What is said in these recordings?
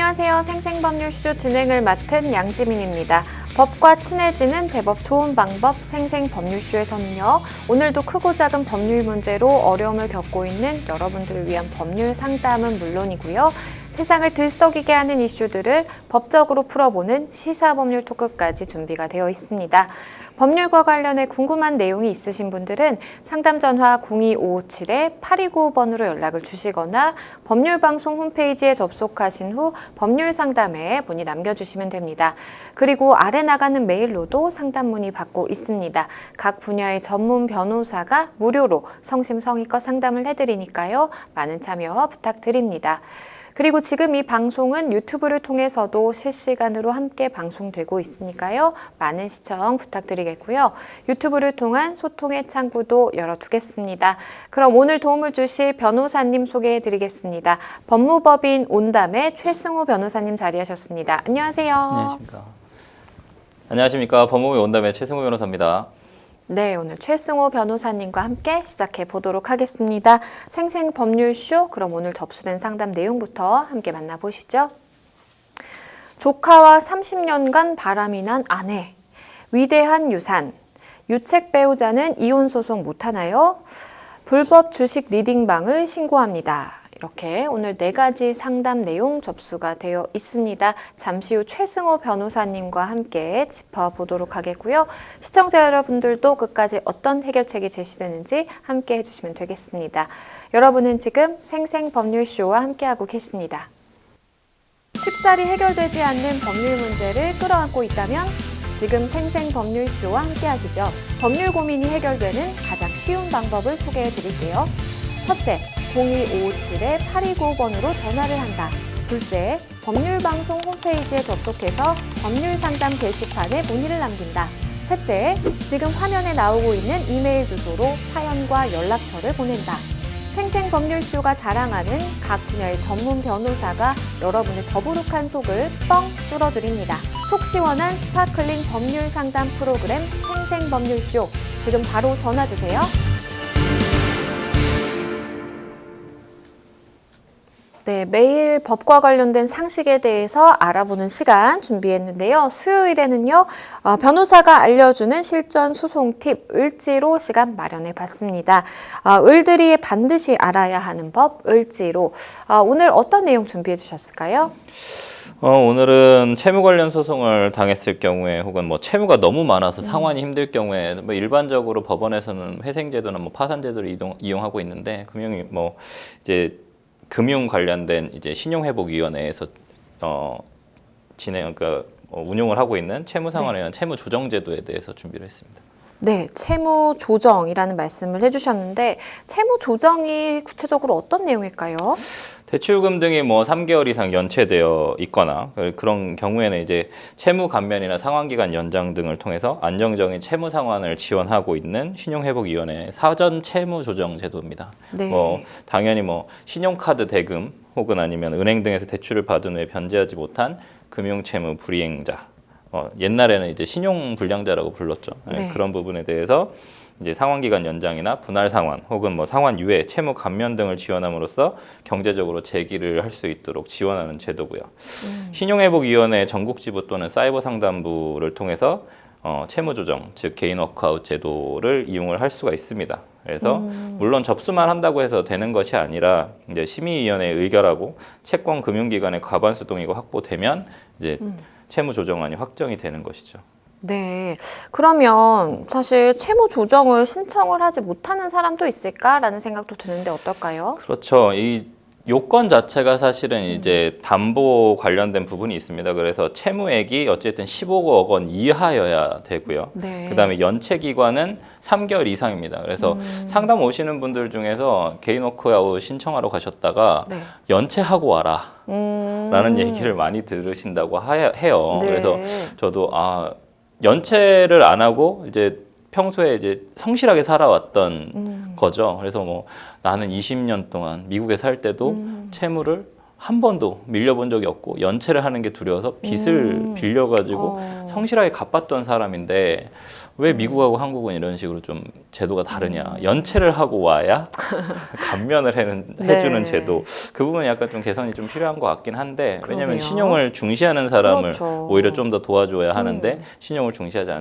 안녕하세요. 생생법률쇼 진행을 맡은 양지민입니다. 법과 친해지는 제법 좋은 방법 생생법률쇼에서는요. 오늘도 크고 작은 법률 문제로 어려움을 겪고 있는 여러분들을 위한 법률 상담은 물론이고요. 세상을 들썩이게 하는 이슈들을 법적으로 풀어보는 시사법률 토크까지 준비가 되어 있습니다. 법률과 관련해 궁금한 내용이 있으신 분들은 상담 전화 02557-8295번으로 연락을 주시거나 법률방송 홈페이지에 접속하신 후 법률상담에 문의 남겨주시면 됩니다. 그리고 아래 나가는 메일로도 상담 문의 받고 있습니다. 각 분야의 전문 변호사가 무료로 성심성의껏 상담을 해드리니까요. 많은 참여 부탁드립니다. 그리고 지금 이 방송은 유튜브를 통해서도 실시간으로 함께 방송되고 있으니까요. 많은 시청 부탁드리겠고요. 유튜브를 통한 소통의 창구도 열어두겠습니다. 그럼 오늘 도움을 주실 변호사님 소개해드리겠습니다. 법무법인 온담의 최승호 변호사님 자리하셨습니다. 안녕하세요. 안녕하십니까. 법무법인 온담의 최승호 변호사입니다. 네, 오늘 최승호 변호사님과 함께 시작해 보도록 하겠습니다. 생생법률쇼, 그럼 오늘 접수된 상담 내용부터 함께 만나보시죠. 조카와 30년간 바람이 난 아내, 위대한 유산, 유책 배우자는 이혼 소송 못하나요? 불법 주식 리딩방을 신고합니다. 이렇게 오늘 4가지 상담 내용 접수가 되어 있습니다. 잠시 후 최승호 변호사님과 함께 짚어보도록 하겠고요. 시청자 여러분들도 끝까지 어떤 해결책이 제시되는지 함께 해주시면 되겠습니다. 여러분은 지금 생생법률쇼와 함께하고 계십니다. 쉽사리 해결되지 않는 법률 문제를 끌어안고 있다면 지금 생생법률쇼와 함께하시죠. 법률 고민이 해결되는 가장 쉬운 방법을 소개해 드릴게요. 첫째, 02557-8295번으로 전화를 한다. 둘째, 법률방송 홈페이지에 접속해서 법률상담 게시판에 문의를 남긴다. 셋째, 지금 화면에 나오고 있는 이메일 주소로 사연과 연락처를 보낸다. 생생법률쇼가 자랑하는 각 분야의 전문 변호사가 여러분의 더부룩한 속을 뻥 뚫어드립니다. 속 시원한 스파클링 법률 상담 프로그램 생생법률쇼. 지금 바로 전화 주세요. 네, 매일 법과 관련된 상식에 대해서 알아보는 시간 준비했는데요. 수요일에는요, 변호사가 알려주는 실전 소송 팁 을지로 시간 마련해 봤습니다. 을들이 반드시 알아야 하는 법, 을지로. 오늘 어떤 내용 준비해 주셨을까요? 오늘은 채무 관련 소송을 당했을 경우에 혹은 뭐 채무가 너무 많아서 상환이 힘들 경우에 뭐 일반적으로 법원에서는 회생제도나 뭐 파산제도를 이용하고 있는데 금융 관련된 이제 신용회복위원회에서 운용을 하고 있는 채무 상환에 의한 채무 조정 제도에 대해서 준비를 했습니다. 네, 채무 조정이라는 말씀을 해주셨는데 채무 조정이 구체적으로 어떤 내용일까요? 대출금 등이 뭐 3개월 이상 연체되어 있거나 그런 경우에는 이제 채무 감면이나 상환기간 연장 등을 통해서 안정적인 채무 상환을 지원하고 있는 신용회복위원회 사전 채무 조정 제도입니다. 네. 당연히 신용카드 대금 혹은 아니면 은행 등에서 대출을 받은 후에 변제하지 못한 금융채무 불이행자, 옛날에는 이제 신용불량자라고 불렀죠. 네. 그런 부분에 대해서 이제 상환기간 연장이나 분할 상환 혹은 상환 유예, 채무 감면 등을 지원함으로써 경제적으로 재기를 할 수 있도록 지원하는 제도고요. 신용회복위원회 전국지부 또는 사이버 상담부를 통해서 채무 조정, 즉 개인 워크아웃 제도를 이용을 할 수가 있습니다. 그래서 물론 접수만 한다고 해서 되는 것이 아니라 이제 심의위원회에 의결하고 채권 금융기관의 과반수 동의가 확보되면 이제 채무 조정안이 확정이 되는 것이죠. 네, 그러면 사실 채무 조정을 신청을 하지 못하는 사람도 있을까라는 생각도 드는데 어떨까요? 그렇죠. 이 요건 자체가 사실은 이제 담보 관련된 부분이 있습니다. 그래서 채무액이 어쨌든 15억 원 이하여야 되고요. 네. 그다음에 연체 기간은 3개월 이상입니다. 그래서 상담 오시는 분들 중에서 개인 워크아웃 신청하러 가셨다가 네. 연체하고 와라 라는 얘기를 많이 들으신다고 해요. 네. 그래서 저도 연체를 안 하고 이제 평소에 이제 성실하게 살아왔던 거죠. 그래서 나는 20년 동안 미국에 살 때도 채무를 한 번도 밀려본 적이 없고 연체를 하는 게 두려워서 빚을 빌려가지고 성실하게 갚았던 사람인데 왜 미국하고 한국은 이런 식으로 좀 제도가 다르냐. 연체를 하고 와야 감면을 해주는 네. 제도. 그 부분이 약간 좀 개선이 좀 필요한 것 같긴 한데 왜냐하면 그러게요. 신용을 중시하는 사람을 그렇죠. 오히려 좀 더 도와줘야 하는데 신용을 중시하지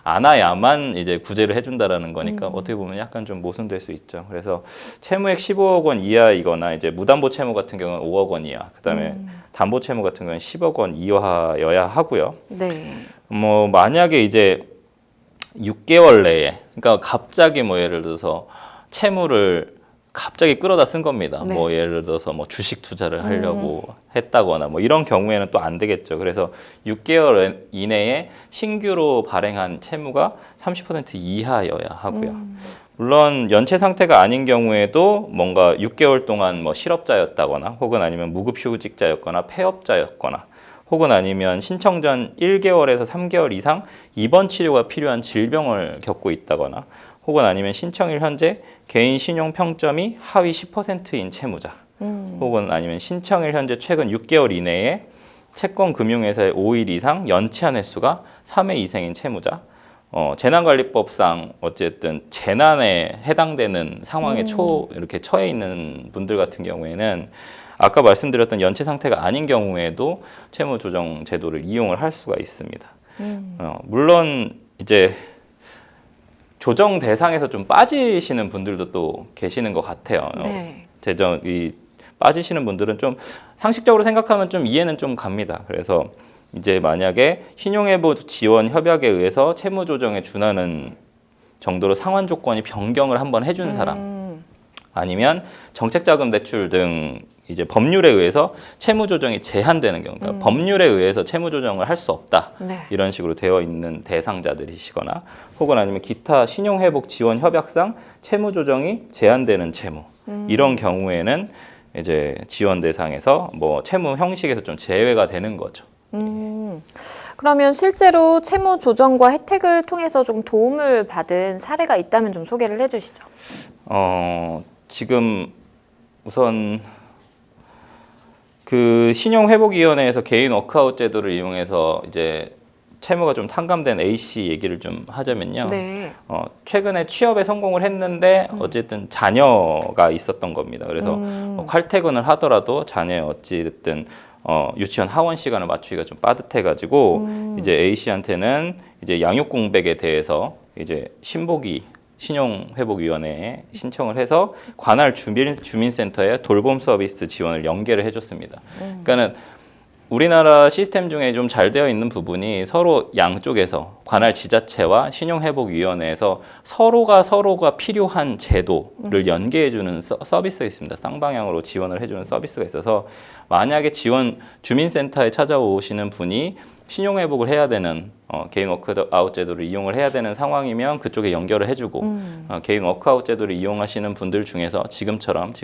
않아야만 이제 구제를 해준다라는 거니까 어떻게 보면 약간 좀 모순될 수 있죠. 그래서 채무액 15억 원 이하이거나 이제 무담보 채무 같은 경우는 5억 원 이하, 그다음에 담보 채무 같은 경우는 10억 원 이하여야 하고요. 네. 뭐 만약에 이제 6개월 내에, 그러니까 갑자기 뭐 예를 들어서 채무를 갑자기 끌어다 쓴 겁니다. 네. 뭐 예를 들어서 뭐 주식 투자를 하려고 했다거나 뭐 이런 경우에는 또 안 되겠죠. 그래서 6개월 이내에 신규로 발행한 채무가 30% 이하여야 하고요. 물론 연체 상태가 아닌 경우에도 뭔가 6개월 동안 뭐 실업자였다거나 혹은 아니면 무급휴직자였거나 폐업자였거나 혹은 아니면 신청 전 1개월에서 3개월 이상 입원 치료가 필요한 질병을 겪고 있다거나 혹은 아니면 신청일 현재 개인 신용 평점이 하위 10%인 채무자 혹은 아니면 신청일 현재 최근 6개월 이내에 채권 금융회사의 5일 이상 연체한 횟수가 3회 이상인 채무자, 재난관리법상 어쨌든 재난에 해당되는 상황에 이렇게 처해 있는 분들 같은 경우에는 아까 말씀드렸던 연체 상태가 아닌 경우에도 채무 조정 제도를 이용을 할 수가 있습니다. 물론 이제 조정 대상에서 좀 빠지시는 분들도 또 계시는 것 같아요. 네. 이 빠지시는 분들은 좀 상식적으로 생각하면 좀 이해는 좀 갑니다. 그래서 이제 만약에 신용회복 지원 협약에 의해서 채무 조정에 준하는 정도로 상환 조건이 변경을 한번 해준 사람, 아니면 정책자금 대출 등 이제 법률에 의해서 채무 조정이 제한되는 경우, 그러니까 법률에 의해서 채무 조정을 할 수 없다. 네. 이런 식으로 되어 있는 대상자들이시거나 혹은 아니면 기타 신용회복 지원 협약상 채무 조정이 제한되는 채무. 이런 경우에는 이제 지원 대상에서 뭐 채무 형식에서 좀 제외가 되는 거죠. 그러면 실제로 채무 조정과 혜택을 통해서 좀 도움을 받은 사례가 있다면 좀 소개를 해주시죠. 지금 우선 그 신용회복위원회에서 개인 워크아웃 제도를 이용해서 이제 채무가 좀 탕감된 A씨 얘기를 좀 하자면요. 네. 최근에 취업에 성공을 했는데 어쨌든 자녀가 있었던 겁니다. 그래서 칼퇴근을 하더라도 자녀의 어찌됐든 유치원 하원 시간을 맞추기가 좀 빠듯해가지고 이제 A씨한테는 이제 양육 공백에 대해서 이제 신복이 신용회복위원회에 신청을 해서 관할 주민센터에 돌봄 서비스 지원을 연계를 해줬습니다. 그러니까는 우리나라 시스템 중에 좀 잘 되어 있는 부분이 서로 양쪽에서 관할 지자체와 신용회복위원회에서 서로가 필요한 제도를 연계해주는 서비스가 있습니다. 쌍방향으로 지원을 해주는 서비스가 있어서 만약에 주민센터에 찾아오시는 분이 신용회복을 해야 되는 개인 워크아웃 제도를 이용을 해야 되는 상황이면 그쪽에 연결을 해주고 개인 워크아웃 제도를 이용하시는 분들 중에서 지금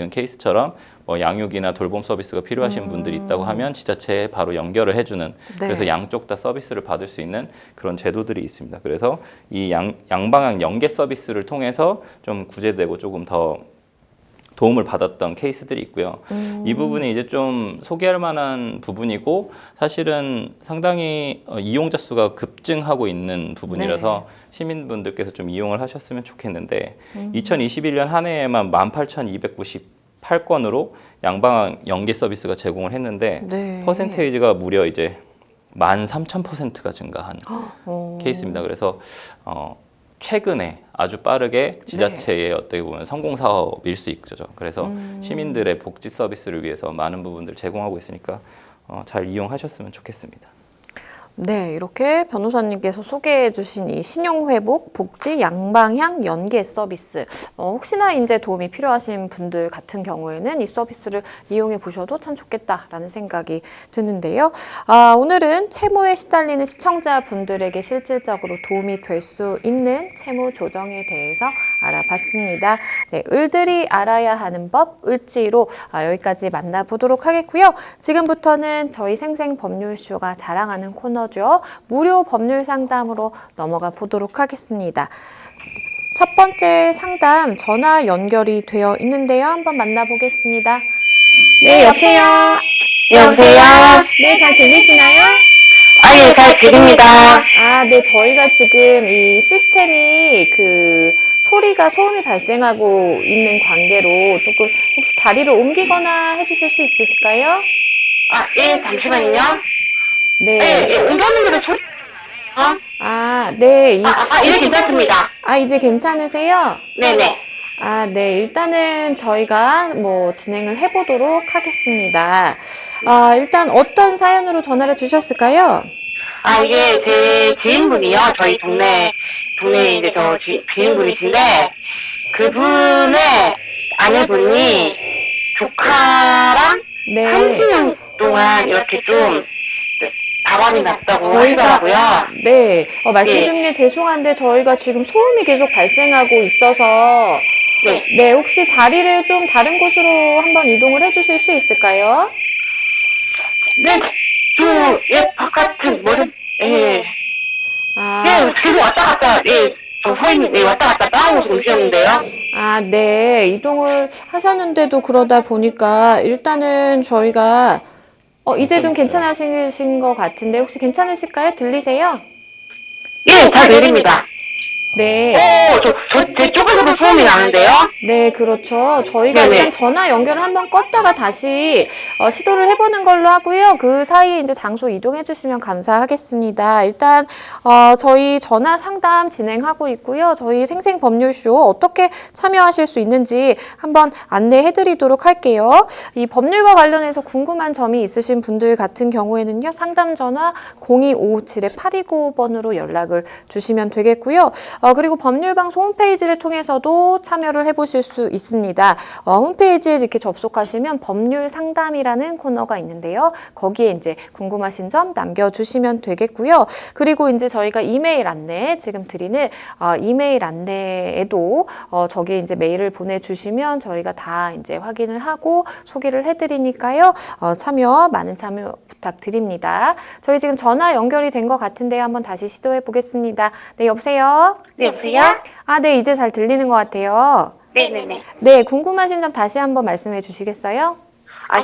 케이스처럼 뭐 양육이나 돌봄 서비스가 필요하신 분들이 있다고 하면 지자체에 바로 연결을 해주는 네. 그래서 양쪽 다 서비스를 받을 수 있는 그런 제도들이 있습니다. 그래서 이 양방향 연계 서비스를 통해서 좀 구제되고 조금 더 도움을 받았던 케이스들이 있고요. 이 부분이 이제 좀 소개할 만한 부분이고 사실은 상당히 이용자 수가 급증하고 있는 부분이라서 시민분들께서 좀 이용을 하셨으면 좋겠는데 2021년 한 해에만 18,298건으로 양방향 연계 서비스가 제공을 했는데 네. 퍼센테이지가 무려 이제 13,000%가 증가한 케이스입니다. 그래서 최근에 아주 빠르게 지자체의 어떻게 보면 성공 사업일 수 있죠. 그래서 시민들의 복지 서비스를 위해서 많은 부분들 제공하고 있으니까 잘 이용하셨으면 좋겠습니다. 네, 이렇게 변호사님께서 소개해 주신 이 신용회복, 복지, 양방향 연계 서비스. 혹시나 이제 도움이 필요하신 분들 같은 경우에는 이 서비스를 이용해 보셔도 참 좋겠다라는 생각이 드는데요. 오늘은 채무에 시달리는 시청자분들에게 실질적으로 도움이 될 수 있는 채무 조정에 대해서 알아봤습니다. 네, 을들이 알아야 하는 법, 을지로 여기까지 만나보도록 하겠고요. 지금부터는 저희 생생법률쇼가 자랑하는 코너죠. 무료 법률 상담으로 넘어가 보도록 하겠습니다. 첫 번째 상담 전화 연결이 되어 있는데요. 한번 만나보겠습니다. 네, 여보세요? 여보세요? 네, 잘 들리시나요? 예, 잘 들립니다. 네, 저희가 지금 이 시스템이 소리가 소음이 발생하고 있는 관계로 조금 혹시 자리를 옮기거나 해주실 수 있으실까요? 예, 잠시만요. 네. 옮겼는데도 소리. 네. 이제 괜찮습니다. 이제 괜찮으세요? 네네. 네. 일단은 저희가 진행을 해보도록 하겠습니다. 일단 어떤 사연으로 전화를 주셨을까요? 이게 제 지인분이요. 저희 동네 이제 지인분이신데, 그분의 아내분이 조카랑 네. 30년 동안 이렇게 좀 바람이 났다고 하시더라고요. 네. 말씀 예. 중에 죄송한데 저희가 지금 소음이 계속 발생하고 있어서 네. 네, 혹시 자리를 좀 다른 곳으로 한번 이동을 해 주실 수 있을까요? 네, 바깥은 예. 계속 왔다 갔다, 선생님, 왔다 갔다 다운로드 오셨는데요. 네. 이동을 하셨는데도 그러다 보니까 일단은 저희가 이제 좀 괜찮으신 것 같은데 혹시 괜찮으실까요? 들리세요? 예, 잘 들립니다. 네. 제 쪽에서도 소음이 나는데요? 네, 그렇죠. 저희가 네네. 일단 전화 연결을 한번 껐다가 다시 시도를 해보는 걸로 하고요. 그 사이에 이제 장소 이동해 주시면 감사하겠습니다. 일단 저희 전화 상담 진행하고 있고요. 저희 생생법률쇼 어떻게 참여하실 수 있는지 한번 안내해 드리도록 할게요. 이 법률과 관련해서 궁금한 점이 있으신 분들 같은 경우에는요. 상담 전화 02557-8295번으로 연락을 주시면 되겠고요. 그리고 법률방송 홈페이지를 통해서도 참여를 해보실 수 있습니다. 홈페이지에 이렇게 접속하시면 법률 상담이라는 코너가 있는데요. 거기에 이제 궁금하신 점 남겨주시면 되겠고요. 그리고 이제 저희가 이메일 안내 지금 드리는 이메일 안내에도 저기에 이제 메일을 보내주시면 저희가 다 이제 확인을 하고 소개를 해드리니까요. 많은 참여 부탁드립니다. 저희 지금 전화 연결이 된 것 같은데요. 한번 다시 시도해 보겠습니다. 네, 여보세요? 네, 여보세요? 네, 이제 잘 들리는 것 같아요. 네네네. 네, 궁금하신 점 다시 한번 말씀해 주시겠어요?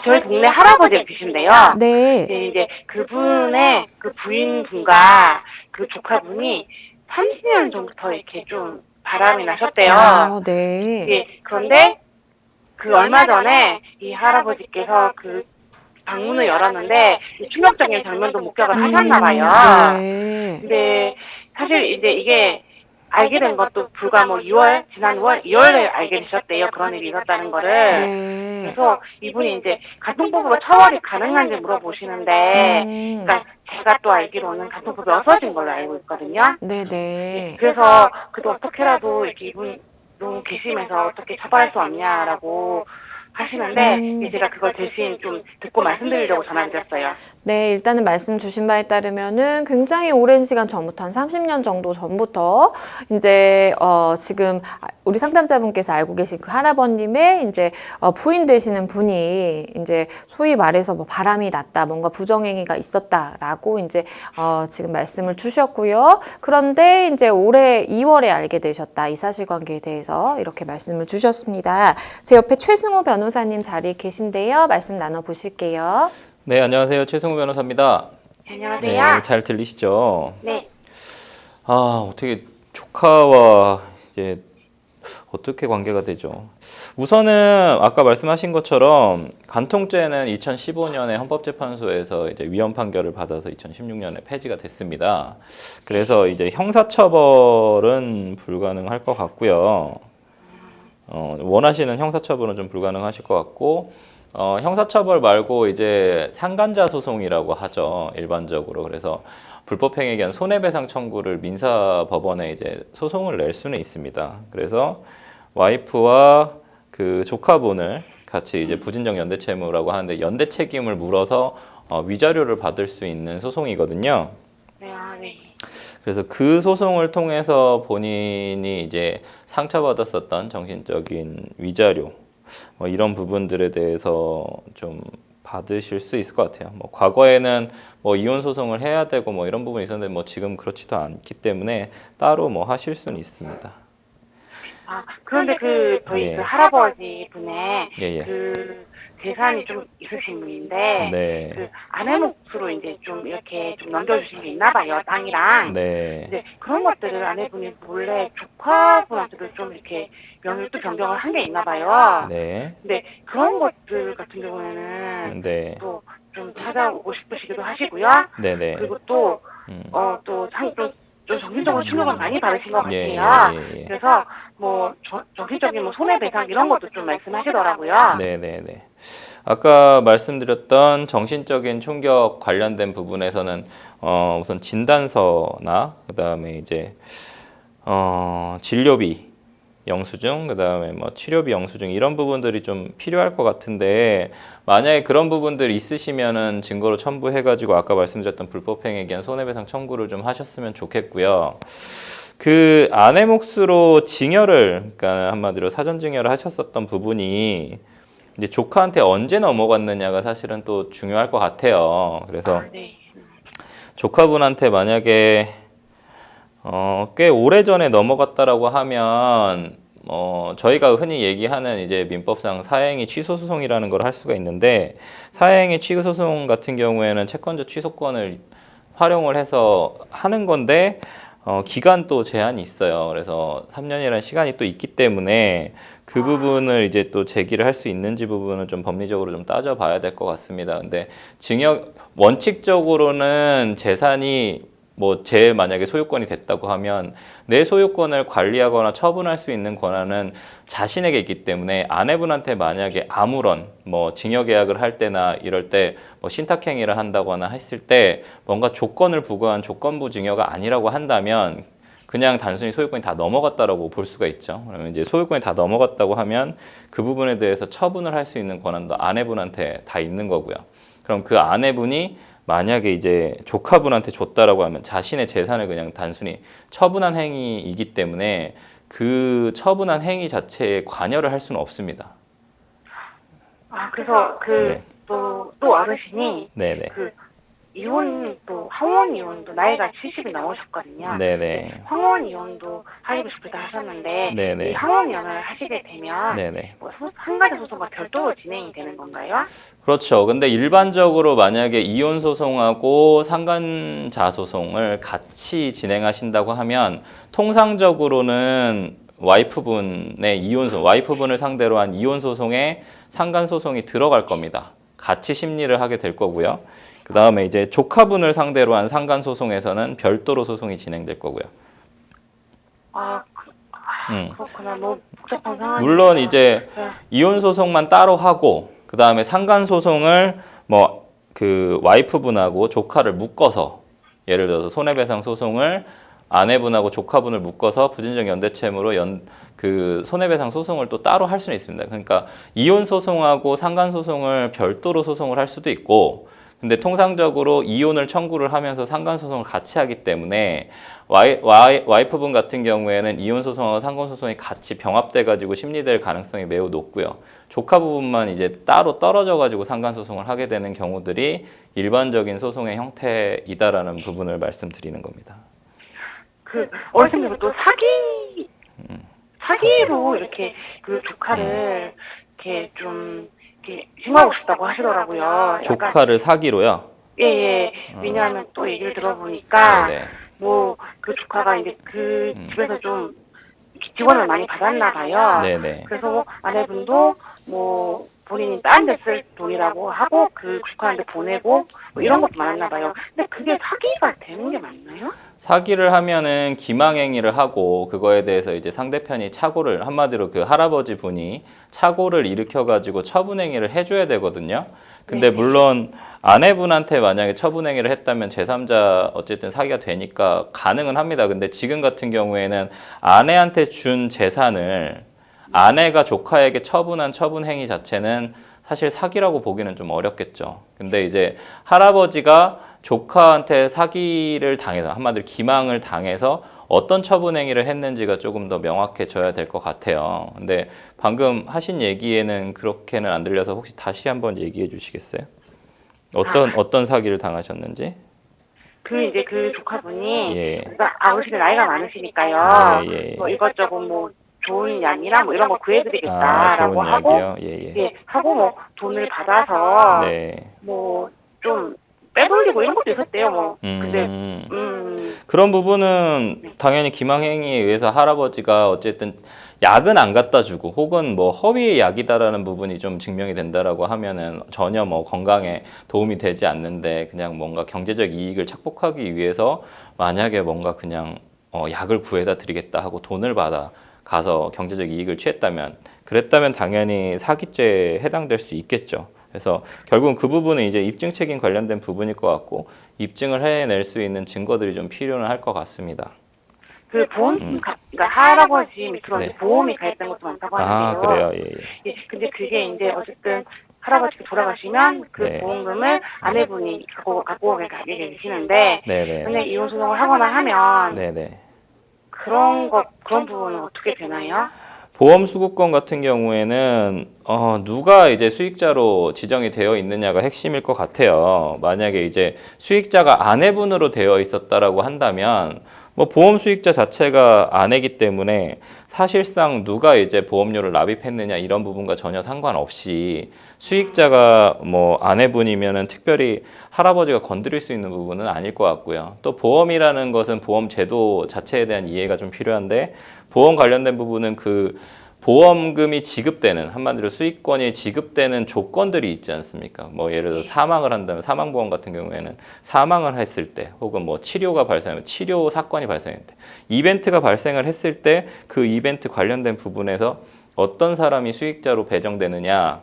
저희 동네 할아버지이신데요. 네. 이제 그분의 그 부인분과 그 조카분이 30년 전부터 이렇게 좀 바람이 나셨대요. 네. 예, 그런데 얼마 전에 이 할아버지께서 방문을 열었는데 충격적인 장면도 목격을 하셨나봐요. 네. 근데 사실 이제 이게 알게 된 것도 불과 지난 2월에 알게 되셨대요. 그런 일이 있었다는 거를. 네. 그래서 이분이 이제 가통법으로 처벌이 가능한지 물어보시는데, 그러니까 제가 또 알기로는 가통법이 없어진 걸로 알고 있거든요. 네네. 그래서 그래도 어떻게라도 이렇게 이분 너무 괘씸해서 어떻게 처벌할 수 없냐라고 하시는데 제가 그걸 대신 좀 듣고 말씀드리려고 전화드렸어요. 네, 일단은 말씀 주신 바에 따르면은 굉장히 오랜 시간 전부터 한 30년 정도 전부터 이제 지금 우리 상담자분께서 알고 계신 그 할아버님의 이제 부인 되시는 분이 이제 소위 말해서 바람이 났다, 뭔가 부정행위가 있었다라고 이제 지금 말씀을 주셨고요. 그런데 이제 올해 2월에 알게 되셨다, 이 사실관계에 대해서 이렇게 말씀을 주셨습니다. 제 옆에 최승호 변호사님 자리에 계신데요. 말씀 나눠보실게요. 네, 안녕하세요. 최승우 변호사입니다. 안녕하세요. 네, 잘 들리시죠? 네. 어떻게 조카와 이제 어떻게 관계가 되죠? 우선은 아까 말씀하신 것처럼 간통죄는 2015년에 헌법재판소에서 이제 위헌 판결을 받아서 2016년에 폐지가 됐습니다. 그래서 이제 형사처벌은 불가능할 것 같고요. 원하시는 형사처벌은 좀 불가능하실 것 같고, 형사처벌 말고 이제 상간자 소송이라고 하죠, 일반적으로. 그래서 불법행위에 대한 손해배상 청구를 민사법원에 이제 소송을 낼 수는 있습니다. 그래서 와이프와 그 조카분을 같이 이제 부진정 연대채무라고 하는데 연대 책임을 물어서 위자료를 받을 수 있는 소송이거든요. 네. 그래서 그 소송을 통해서 본인이 이제 상처받았었던 정신적인 위자료 이런 부분들에 대해서 좀 받으실 수 있을 것 같아요. 과거에는 이혼 소송을 해야 되고 이런 부분이 있었는데 지금 그렇지도 않기 때문에 따로 하실 수는 있습니다. 그런데 저희 네. 그 할아버지 분의 예, 예. 그 재산이 좀 있으신 분인데, 네. 그 아내 몫으로 이제 좀 이렇게 좀 넘겨주신 게 있나 봐요, 땅이랑. 네. 이제 그런 것들을 아내분이 몰래 조카분한테도 좀 이렇게 명의를 또 변경을 한 게 있나 봐요. 네. 근데 그런 것들 같은 경우에는 네. 또 좀 찾아오고 싶으시기도 하시고요. 네네. 그리고 또, 음. 좀 정신적으로 충격을 많이 받으신 것 예, 같아요. 예, 예. 그래서 정신적인 손해배상 이런 것도 좀 말씀하시더라고요. 네네네. 아까 말씀드렸던 정신적인 충격 관련된 부분에서는 우선 진단서나 그다음에 이제 진료비 영수증, 그다음에 뭐 치료비 영수증 이런 부분들이 좀 필요할 것 같은데 만약에 그런 부분들이 있으시면은 증거로 첨부해가지고 아까 말씀드렸던 불법행위에 대한 손해배상 청구를 좀 하셨으면 좋겠고요. 그 아내 몫으로 증여를, 그러니까 한마디로 사전 증여를 하셨었던 부분이 이제 조카한테 언제 넘어갔느냐가 사실은 또 중요할 것 같아요. 그래서 네. 조카분한테 만약에 꽤 오래 전에 넘어갔다라고 하면 저희가 흔히 얘기하는 이제 민법상 사행위 취소 소송이라는 걸 할 수가 있는데 사행위 취소 소송 같은 경우에는 채권자 취소권을 활용을 해서 하는 건데 기간도 제한이 있어요. 그래서 3년이라는 시간이 또 있기 때문에 그 부분을 이제 또 제기를 할 수 있는지 부분은 좀 법리적으로 좀 따져봐야 될 것 같습니다. 근데 원칙적으로는 재산이 제 만약에 소유권이 됐다고 하면 내 소유권을 관리하거나 처분할 수 있는 권한은 자신에게 있기 때문에 아내분한테 만약에 아무런 증여 계약을 할 때나 이럴 때 신탁행위를 한다거나 했을 때 뭔가 조건을 부과한 조건부 증여가 아니라고 한다면 그냥 단순히 소유권이 다 넘어갔다라고 볼 수가 있죠. 그러면 이제 소유권이 다 넘어갔다고 하면 그 부분에 대해서 처분을 할 수 있는 권한도 아내분한테 다 있는 거고요. 그럼 그 아내분이 만약에 이제 조카분한테 줬다라고 하면 자신의 재산을 그냥 단순히 처분한 행위이기 때문에 그 처분한 행위 자체에 관여를 할 수는 없습니다. 그래서 네. 또 어르신이 네네. 황혼 이혼도 나이가 70이 넘으셨거든요. 네네. 황혼 이혼도 하시고 싶다 하셨는데, 네네. 이 황혼 이혼을 하시게 되면, 네네. 한 가지 소송과 별도로 진행이 되는 건가요? 그렇죠. 근데 일반적으로 만약에 이혼 소송하고 상간자 소송을 같이 진행하신다고 하면 통상적으로는 와이프분을 상대로 한 이혼 소송에 상간 소송이 들어갈 겁니다. 같이 심리를 하게 될 거고요. 그 다음에 이제 조카분을 상대로 한 상간 소송에서는 별도로 소송이 진행될 거고요. 그렇구나. 너무 복잡한 상황이. 물론 이제 이혼 소송만 따로 하고 그 다음에 상간 소송을 그 와이프분하고 조카를 묶어서 예를 들어서 손해배상 소송을 아내분하고 조카분을 묶어서 부진적 연대채무로 그 손해배상 소송을 또 따로 할 수는 있습니다. 그러니까 이혼 소송하고 상간 소송을 별도로 소송을 할 수도 있고 근데 통상적으로 이혼을 청구를 하면서 상간 소송을 같이 하기 때문에 와이프분 같은 경우에는 이혼 소송하고 상간 소송이 같이 병합돼 가지고 심리될 가능성이 매우 높고요. 조카 부분만 이제 따로 떨어져 가지고 상간 소송을 하게 되는 경우들이 일반적인 소송의 형태이다라는 부분을 말씀드리는 겁니다. 어르신들은 또 사기로 이렇게 그 조카를 이렇게 좀 이렇게 징하고 싶다고 하시더라고요. 조카를 사기로요? 예. 왜냐하면 또 얘기를 들어보니까 네네. 그 조카가 이제 그 집에서 좀 지원을 많이 받았나 봐요. 네네. 그래서 아내분도 본인이 다른 데 쓸 돈이라고 하고 그 조카한테 보내고 이런 것도 많았나 봐요. 근데 그게 사기가 되는 게 맞나요? 사기를 하면은 기망행위를 하고 그거에 대해서 이제 상대편이 착오를 한마디로 그 할아버지 분이 착오를 일으켜가지고 처분행위를 해줘야 되거든요. 근데 물론 아내분한테 만약에 처분행위를 했다면 제3자 어쨌든 사기가 되니까 가능은 합니다. 근데 지금 같은 경우에는 아내한테 준 재산을 아내가 조카에게 처분한 처분행위 자체는 사실 사기라고 보기는 좀 어렵겠죠. 근데 이제 할아버지가 조카한테 사기를 당해서 한마디로 기망을 당해서 어떤 처분행위를 했는지가 조금 더 명확해져야 될 것 같아요. 근데 방금 하신 얘기에는 그렇게는 안 들려서 혹시 다시 한번 얘기해 주시겠어요? 어떤 사기를 당하셨는지? 이제 그 조카분이 예. 아버지가 나이가 많으시니까요. 예. 이것저것 좋은 양이랑 뭐 이런 거 아, 구해드리겠다라고 좋은 하고, 이야기요. 예, 예. 예, 하고 뭐 돈을 받아서 네. 뭐 좀 빼돌리고 이런 것도 있었대요. 뭐 근데 그런 부분은 네. 당연히 기망행위에 의해서 할아버지가 어쨌든 약은 안 갖다 주고 혹은 뭐 허위의 약이다라는 부분이 좀 증명이 된다라고 하면은 전혀 뭐 건강에 도움이 되지 않는데 그냥 뭔가 경제적 이익을 착복하기 위해서 만약에 뭔가 그냥 약을 구해다 드리겠다 하고 돈을 받아 가서 경제적 이익을 취했다면 그랬다면 당연히 사기죄에 해당될 수 있겠죠. 그래서 결국은 그 부분은 이제 입증 책임 관련된 부분일 것 같고 입증을 해낼 수 있는 증거들이 좀 필요는 할 것 같습니다. 그 그러니까 할아버지 밑으로 네. 이제 보험이 가입된 것도 많다고 아, 하는데요. 그래요. 예, 예. 예, 근데 그게 이제 어쨌든 할아버지가 돌아가시면 그 네. 보험금을 아내분이 갖고 오게 계시는데 네네. 만약 이혼 소송을 하거나 하면 네네. 그런 부분은 어떻게 되나요? 보험 수급권 같은 경우에는 누가 이제 수익자로 지정이 되어 있느냐가 핵심일 것 같아요. 만약에 이제 수익자가 아내분으로 되어 있었다라고 한다면 뭐 보험 수익자 자체가 아내기 때문에 사실상 누가 이제 보험료를 납입했느냐 이런 부분과 전혀 상관없이 수익자가 뭐 아내분이면은 특별히 할아버지가 건드릴 수 있는 부분은 아닐 것 같고요. 또 보험이라는 것은 보험 제도 자체에 대한 이해가 좀 필요한데 보험 관련된 부분은 그 보험금이 지급되는 한마디로 수익권이 지급되는 조건들이 있지 않습니까? 뭐 예를 들어 사망을 한다면 사망보험 같은 경우에는 사망을 했을 때 혹은 뭐 치료가 발생하면 치료 사건이 발생할 때 이벤트가 발생을 했을 때 그 이벤트 관련된 부분에서 어떤 사람이 수익자로 배정되느냐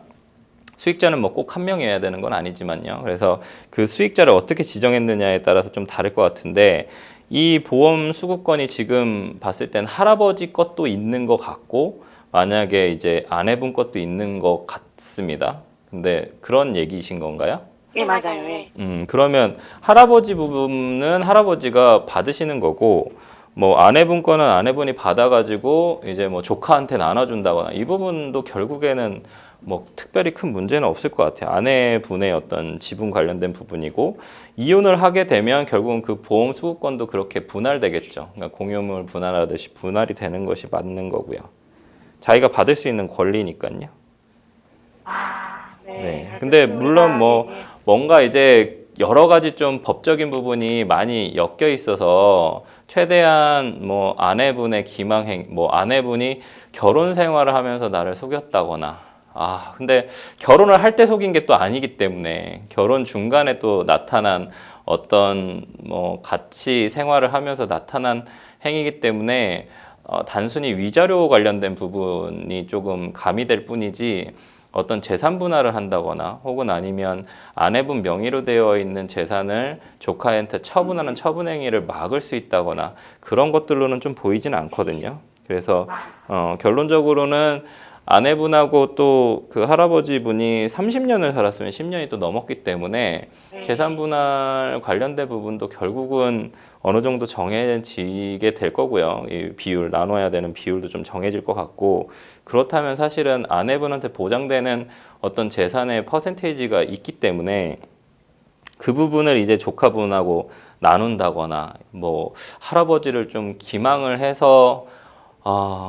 수익자는 뭐 꼭 한 명이어야 되는 건 아니지만요. 그래서 그 수익자를 어떻게 지정했느냐에 따라서 좀 다를 것 같은데 이 보험 수급권이 지금 봤을 땐 할아버지 것도 있는 것 같고 만약에 이제 아내분 것도 있는 것 같습니다. 근데 그런 얘기이신 건가요? 예, 맞아요. 예. 그러면 할아버지 부분은 할아버지가 받으시는 거고 뭐 아내분 거는 아내분이 받아가지고 이제 뭐 조카한테 나눠준다거나 이 부분도 결국에는 뭐 특별히 큰 문제는 없을 것 같아요. 아내분의 어떤 지분 관련된 부분이고 이혼을 하게 되면 결국은 그 보험 수급권도 그렇게 분할되겠죠. 그러니까 공유물 분할하듯이 분할이 되는 것이 맞는 거고요. 자기가 받을 수 있는 권리니까요. 아, 네. 네. 근데 물론 뭐 네. 뭔가 이제 여러 가지 좀 법적인 부분이 많이 엮여 있어서 최대한 뭐 아내분의 기망행, 뭐 아내분이 결혼 생활을 하면서 나를 속였다거나 근데 결혼을 할 때 속인 게 또 아니기 때문에 결혼 중간에 또 나타난 어떤 뭐 같이 생활을 하면서 나타난 행위이기 때문에 단순히 위자료 관련된 부분이 조금 가미될 뿐이지 어떤 재산 분할을 한다거나 혹은 아니면 아내분 명의로 되어 있는 재산을 조카한테 처분하는 처분 행위를 막을 수 있다거나 그런 것들로는 좀 보이지는 않거든요. 그래서 결론적으로는 아내분하고 또 그 할아버지 분이 30년을 살았으면 10년이 또 넘었기 때문에 재산 분할 관련된 부분도 결국은 어느 정도 정해지게 될 거고요. 이 비율 나눠야 되는 비율도 좀 정해질 것 같고 그렇다면 사실은 아내분한테 보장되는 어떤 재산의 퍼센테이지가 있기 때문에 그 부분을 이제 조카분하고 나눈다거나 뭐 할아버지를 좀 기망을 해서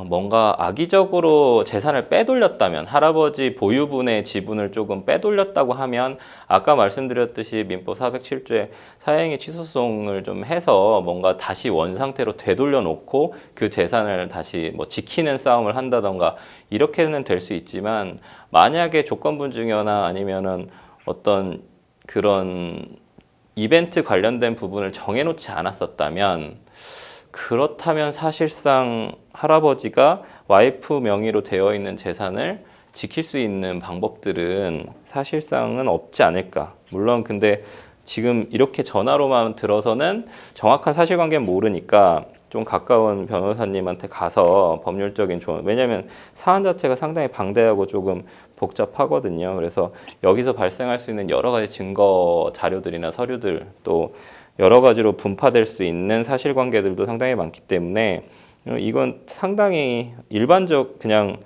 뭔가 악의적으로 재산을 빼돌렸다면 할아버지 보유분의 지분을 조금 빼돌렸다고 하면 아까 말씀드렸듯이 민법 407조에 사행위 취소소송을 좀 해서 뭔가 다시 원상태로 되돌려 놓고 그 재산을 다시 뭐 지키는 싸움을 한다던가 이렇게는 될 수 있지만 만약에 조건부증여나 아니면은 어떤 그런 이벤트 관련된 부분을 정해놓지 않았었다면 그렇다면 사실상 할아버지가 와이프 명의로 되어 있는 재산을 지킬 수 있는 방법들은 사실상은 없지 않을까. 물론 근데 지금 이렇게 전화로만 들어서는 정확한 사실관계는 모르니까 좀 가까운 변호사님한테 가서 법률적인 조언, 왜냐하면 사안 자체가 상당히 방대하고 조금 복잡하거든요. 그래서 여기서 발생할 수 있는 여러 가지 증거 자료들이나 서류들 또 여러 가지로 분파될 수 있는 사실관계들도 상당히 많기 때문에 이건 상당히 일반적 그냥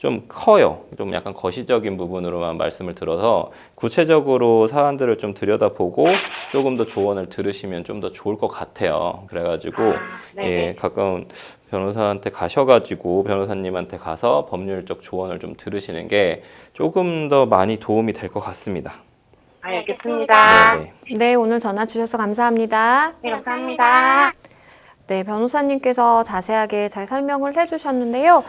좀 커요. 좀 약간 거시적인 부분으로만 말씀을 들어서 구체적으로 사안들을 좀 들여다보고 조금 더 조언을 들으시면 좀 더 좋을 것 같아요. 그래가지고 네네. 예, 가까운 변호사한테 가셔가지고 변호사님한테 가서 법률적 조언을 좀 들으시는 게 조금 더 많이 도움이 될 것 같습니다. 알겠습니다. 네네. 네, 오늘 전화 주셔서 감사합니다. 네, 감사합니다. 네, 변호사님께서 자세하게 잘 설명을 해주셨는데요.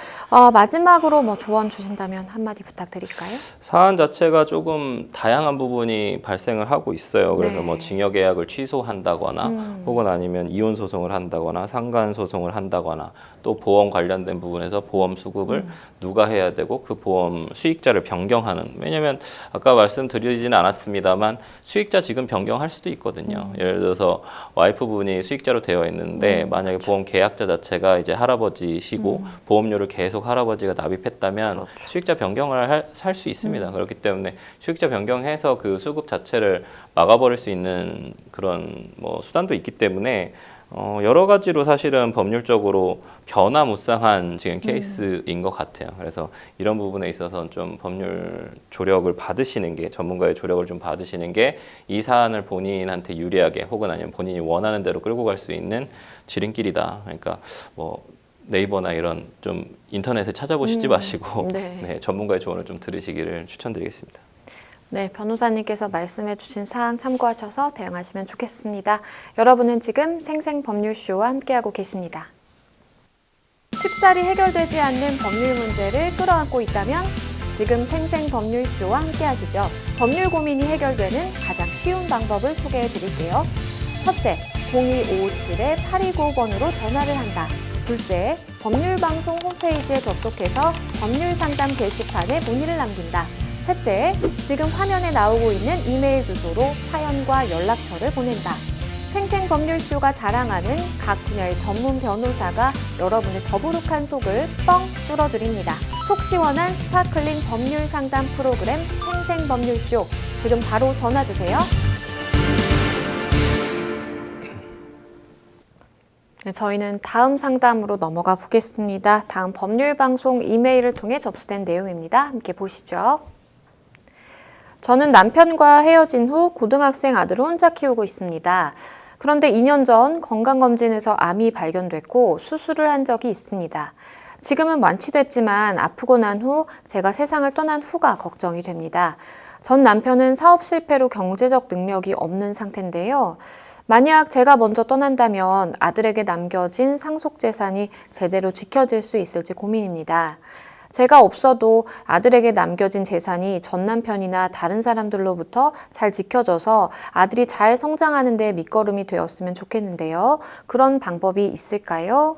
마지막으로 뭐 조언 주신다면 한마디 부탁드릴까요? 사안 자체가 조금 다양한 부분이 발생을 하고 있어요. 그래서 네. 뭐 징역계약을 취소한다거나 혹은 아니면 이혼 소송을 한다거나 상간 소송을 한다거나 또 보험 관련된 부분에서 보험 수급을 누가 해야 되고 그 보험 수익자를 변경하는, 왜냐면 아까 말씀드리지는 않았습니다만 수익자 지금 변경할 수도 있거든요. 예를 들어서 와이프분이 수익자로 되어 있는데 만약에 보험 계약자 자체가 이제 할아버지시고 보험료를 계속 할아버지가 납입했다면 수익자 변경을 할 수 있습니다. 그렇기 때문에 수익자 변경해서 그 수급 자체를 막아버릴 수 있는 그런 뭐 수단도 있기 때문에 여러 가지로 사실은 법률적으로 변화무쌍한 지금 케이스인 것 같아요. 그래서 이런 부분에 있어서는 좀 법률 조력을 받으시는 게, 전문가의 조력을 좀 받으시는 게 이 사안을 본인한테 유리하게 혹은 아니면 본인이 원하는 대로 끌고 갈 수 있는 지름길이다. 그러니까 뭐 네이버나 이런 좀 인터넷에 찾아보시지 마시고 네. 네, 전문가의 조언을 좀 들으시기를 추천드리겠습니다. 네, 변호사님께서 말씀해 주신 사항 참고하셔서 대응하시면 좋겠습니다. 여러분은 지금 생생법률쇼와 함께하고 계십니다. 쉽사리 해결되지 않는 법률 문제를 끌어안고 있다면 지금 생생법률쇼와 함께하시죠. 법률 고민이 해결되는 가장 쉬운 방법을 소개해 드릴게요. 첫째, 02557-8295번으로 전화를 한다. 둘째, 법률방송 홈페이지에 접속해서 법률상담 게시판에 문의를 남긴다. 셋째, 지금 화면에 나오고 있는 이메일 주소로 사연과 연락처를 보낸다. 생생법률쇼가 자랑하는 각 분야의 전문 변호사가 여러분의 더부룩한 속을 뻥 뚫어드립니다. 속 시원한 스파클링 법률 상담 프로그램 생생법률쇼, 지금 바로 전화 주세요. 네, 저희는 다음 상담으로 넘어가 보겠습니다. 다음 법률방송 이메일을 통해 접수된 내용입니다. 함께 보시죠. 저는 남편과 헤어진 후 고등학생 아들을 혼자 키우고 있습니다. 그런데 2년 전 건강검진에서 암이 발견됐고 수술을 한 적이 있습니다. 지금은 완치됐지만 아프고 난 후 제가 세상을 떠난 후가 걱정이 됩니다. 전 남편은 사업 실패로 경제적 능력이 없는 상태인데요. 만약 제가 먼저 떠난다면 아들에게 남겨진 상속재산이 제대로 지켜질 수 있을지 고민입니다. 제가 없어도 아들에게 남겨진 재산이 전 남편이나 다른 사람들로부터 잘 지켜져서 아들이 잘 성장하는 데 밑거름이 되었으면 좋겠는데요. 그런 방법이 있을까요?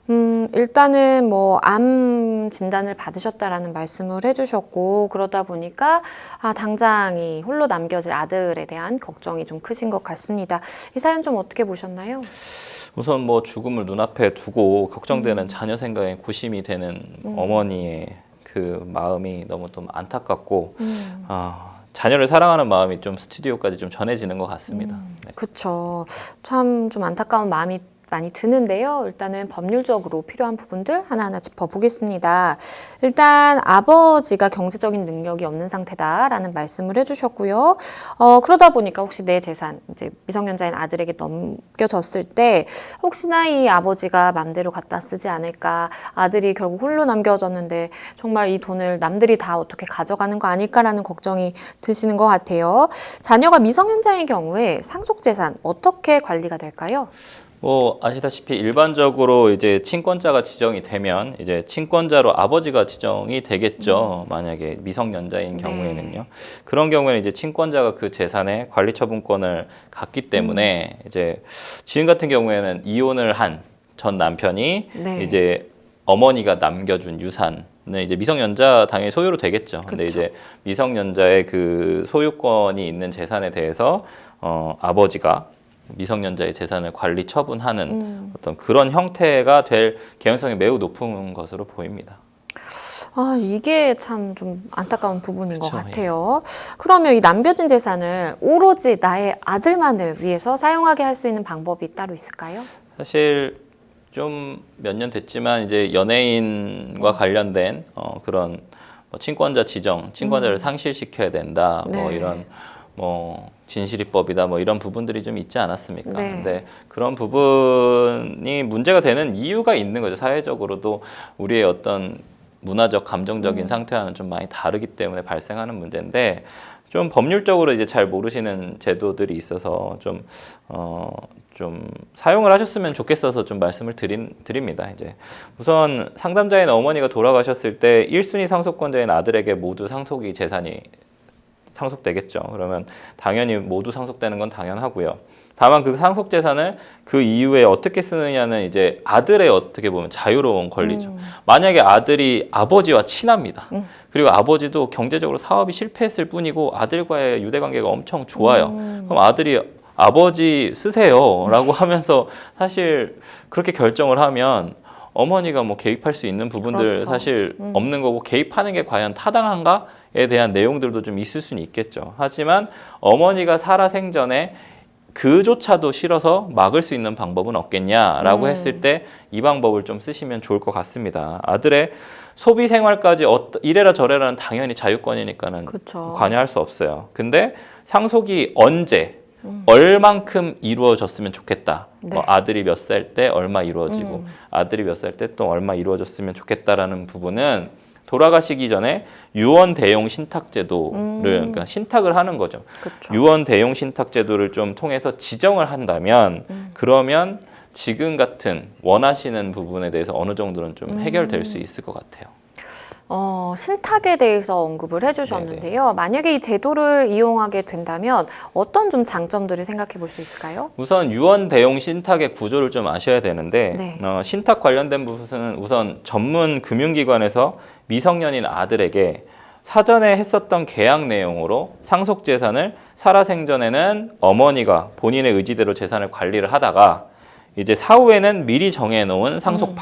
일단은 뭐 암 진단을 받으셨다라는 말씀을 해주셨고, 그러다 보니까 당장 이 홀로 남겨질 아들에 대한 걱정이 좀 크신 것 같습니다. 이 사연 좀 어떻게 보셨나요? 우선 뭐 죽음을 눈앞에 두고 걱정되는 자녀 생각에 고심이 되는 어머니의 그 마음이 너무 좀 안타깝고 자녀를 사랑하는 마음이 좀 스튜디오까지 좀 전해지는 것 같습니다. 네. 그렇죠. 참 좀 안타까운 마음이 많이 드는데요. 일단은 법률적으로 필요한 부분들 하나하나 짚어보겠습니다. 일단 아버지가 경제적인 능력이 없는 상태다라는 말씀을 해주셨고요. 그러다 보니까 혹시 내 재산, 이제 미성년자인 아들에게 넘겨졌을 때 혹시나 이 아버지가 맘대로 갖다 쓰지 않을까, 아들이 결국 홀로 남겨졌는데 정말 이 돈을 남들이 다 어떻게 가져가는 거 아닐까라는 걱정이 드시는 것 같아요. 자녀가 미성년자인 경우에 상속재산 어떻게 관리가 될까요? 뭐 아시다시피 일반적으로 이제 친권자가 지정이 되면 이제 친권자로 아버지가 지정이 되겠죠. 만약에 미성년자인 경우에는요. 그런 경우에는 이제 친권자가 그 재산의 관리 처분권을 갖기 때문에 이제 지금 같은 경우에는 이혼을 한 전 남편이 네. 이제 어머니가 남겨준 유산은 이제 미성년자 당연히 소유로 되겠죠. 근데 이제 미성년자의 그 소유권이 있는 재산에 대해서 아버지가 미성년자의 재산을 관리 처분하는 어떤 그런 형태가 될 개연성이 매우 높은 것으로 보입니다. 이게 참 좀 안타까운 부분인 것 그쵸, 같아요. 그러면 이 남겨진 재산을 오로지 나의 아들만을 위해서 사용하게 할 수 있는 방법이 따로 있을까요? 사실 좀 몇 년 됐지만 이제 연예인과 관련된 그런 뭐 친권자 지정, 친권자를 상실시켜야 된다. 뭐 네. 이런 뭐 진실이법이다. 뭐 이런 부분들이 좀 있지 않았습니까? 네. 근데 그런 부분이 문제가 되는 이유가 있는 거죠. 사회적으로도 우리의 어떤 문화적, 감정적인 상태와는 좀 많이 다르기 때문에 발생하는 문제인데 좀 법률적으로 이제 잘 모르시는 제도들이 있어서 좀 사용을 하셨으면 좋겠어서 좀 말씀을 드립니다. 이제 우선 상담자인 어머니가 돌아가셨을 때 1순위 상속권자인 아들에게 모두 상속이 재산이 상속되겠죠. 그러면 당연히 모두 상속되는 건 당연하고요. 다만 그 상속 재산을 그 이후에 어떻게 쓰느냐는 이제 아들의 어떻게 보면 자유로운 권리죠. 만약에 아들이 아버지와 친합니다. 그리고 아버지도 경제적으로 사업이 실패했을 뿐이고 아들과의 유대관계가 엄청 좋아요. 그럼 아들이 아버지 쓰세요라고 하면서 사실 그렇게 결정을 하면 어머니가 뭐 개입할 수 있는 부분들 그렇죠. 사실 없는 거고 개입하는 게 과연 타당한가에 대한 내용들도 좀 있을 수는 있겠죠. 하지만 어머니가 살아 생전에 그조차도 싫어서 막을 수 있는 방법은 없겠냐라고 했을 때 이 방법을 좀 쓰시면 좋을 것 같습니다. 아들의 소비 생활까지 이래라 저래라는 당연히 자유권이니까는 그쵸. 관여할 수 없어요. 근데 상속이 언제 얼만큼 이루어졌으면 좋겠다. 네. 뭐 아들이 몇 살 때 얼마 이루어지고 아들이 몇 살 때 또 얼마 이루어졌으면 좋겠다라는 부분은 돌아가시기 전에 유언 대용 신탁 제도를 그러니까 신탁을 하는 거죠. 그쵸. 유언 대용 신탁 제도를 좀 통해서 지정을 한다면 그러면 지금 같은 원하시는 부분에 대해서 어느 정도는 좀 해결될 수 있을 것 같아요. 신탁에 대해서 언급을 해주셨는데요. 만약에 이 제도를 이용하게 된다면 어떤 좀 장점들을 생각해 볼 수 있을까요? 우선 유언 대용 신탁의 구조를 좀 아셔야 되는데 네. 신탁 관련된 부분은 우선 전문 금융기관에서 미성년인 아들에게 사전에 했었던 계약 내용으로 상속 재산을 살아생전에는 어머니가 본인의 의지대로 재산을 관리를 하다가 이제 사후에는 미리 정해놓은 상속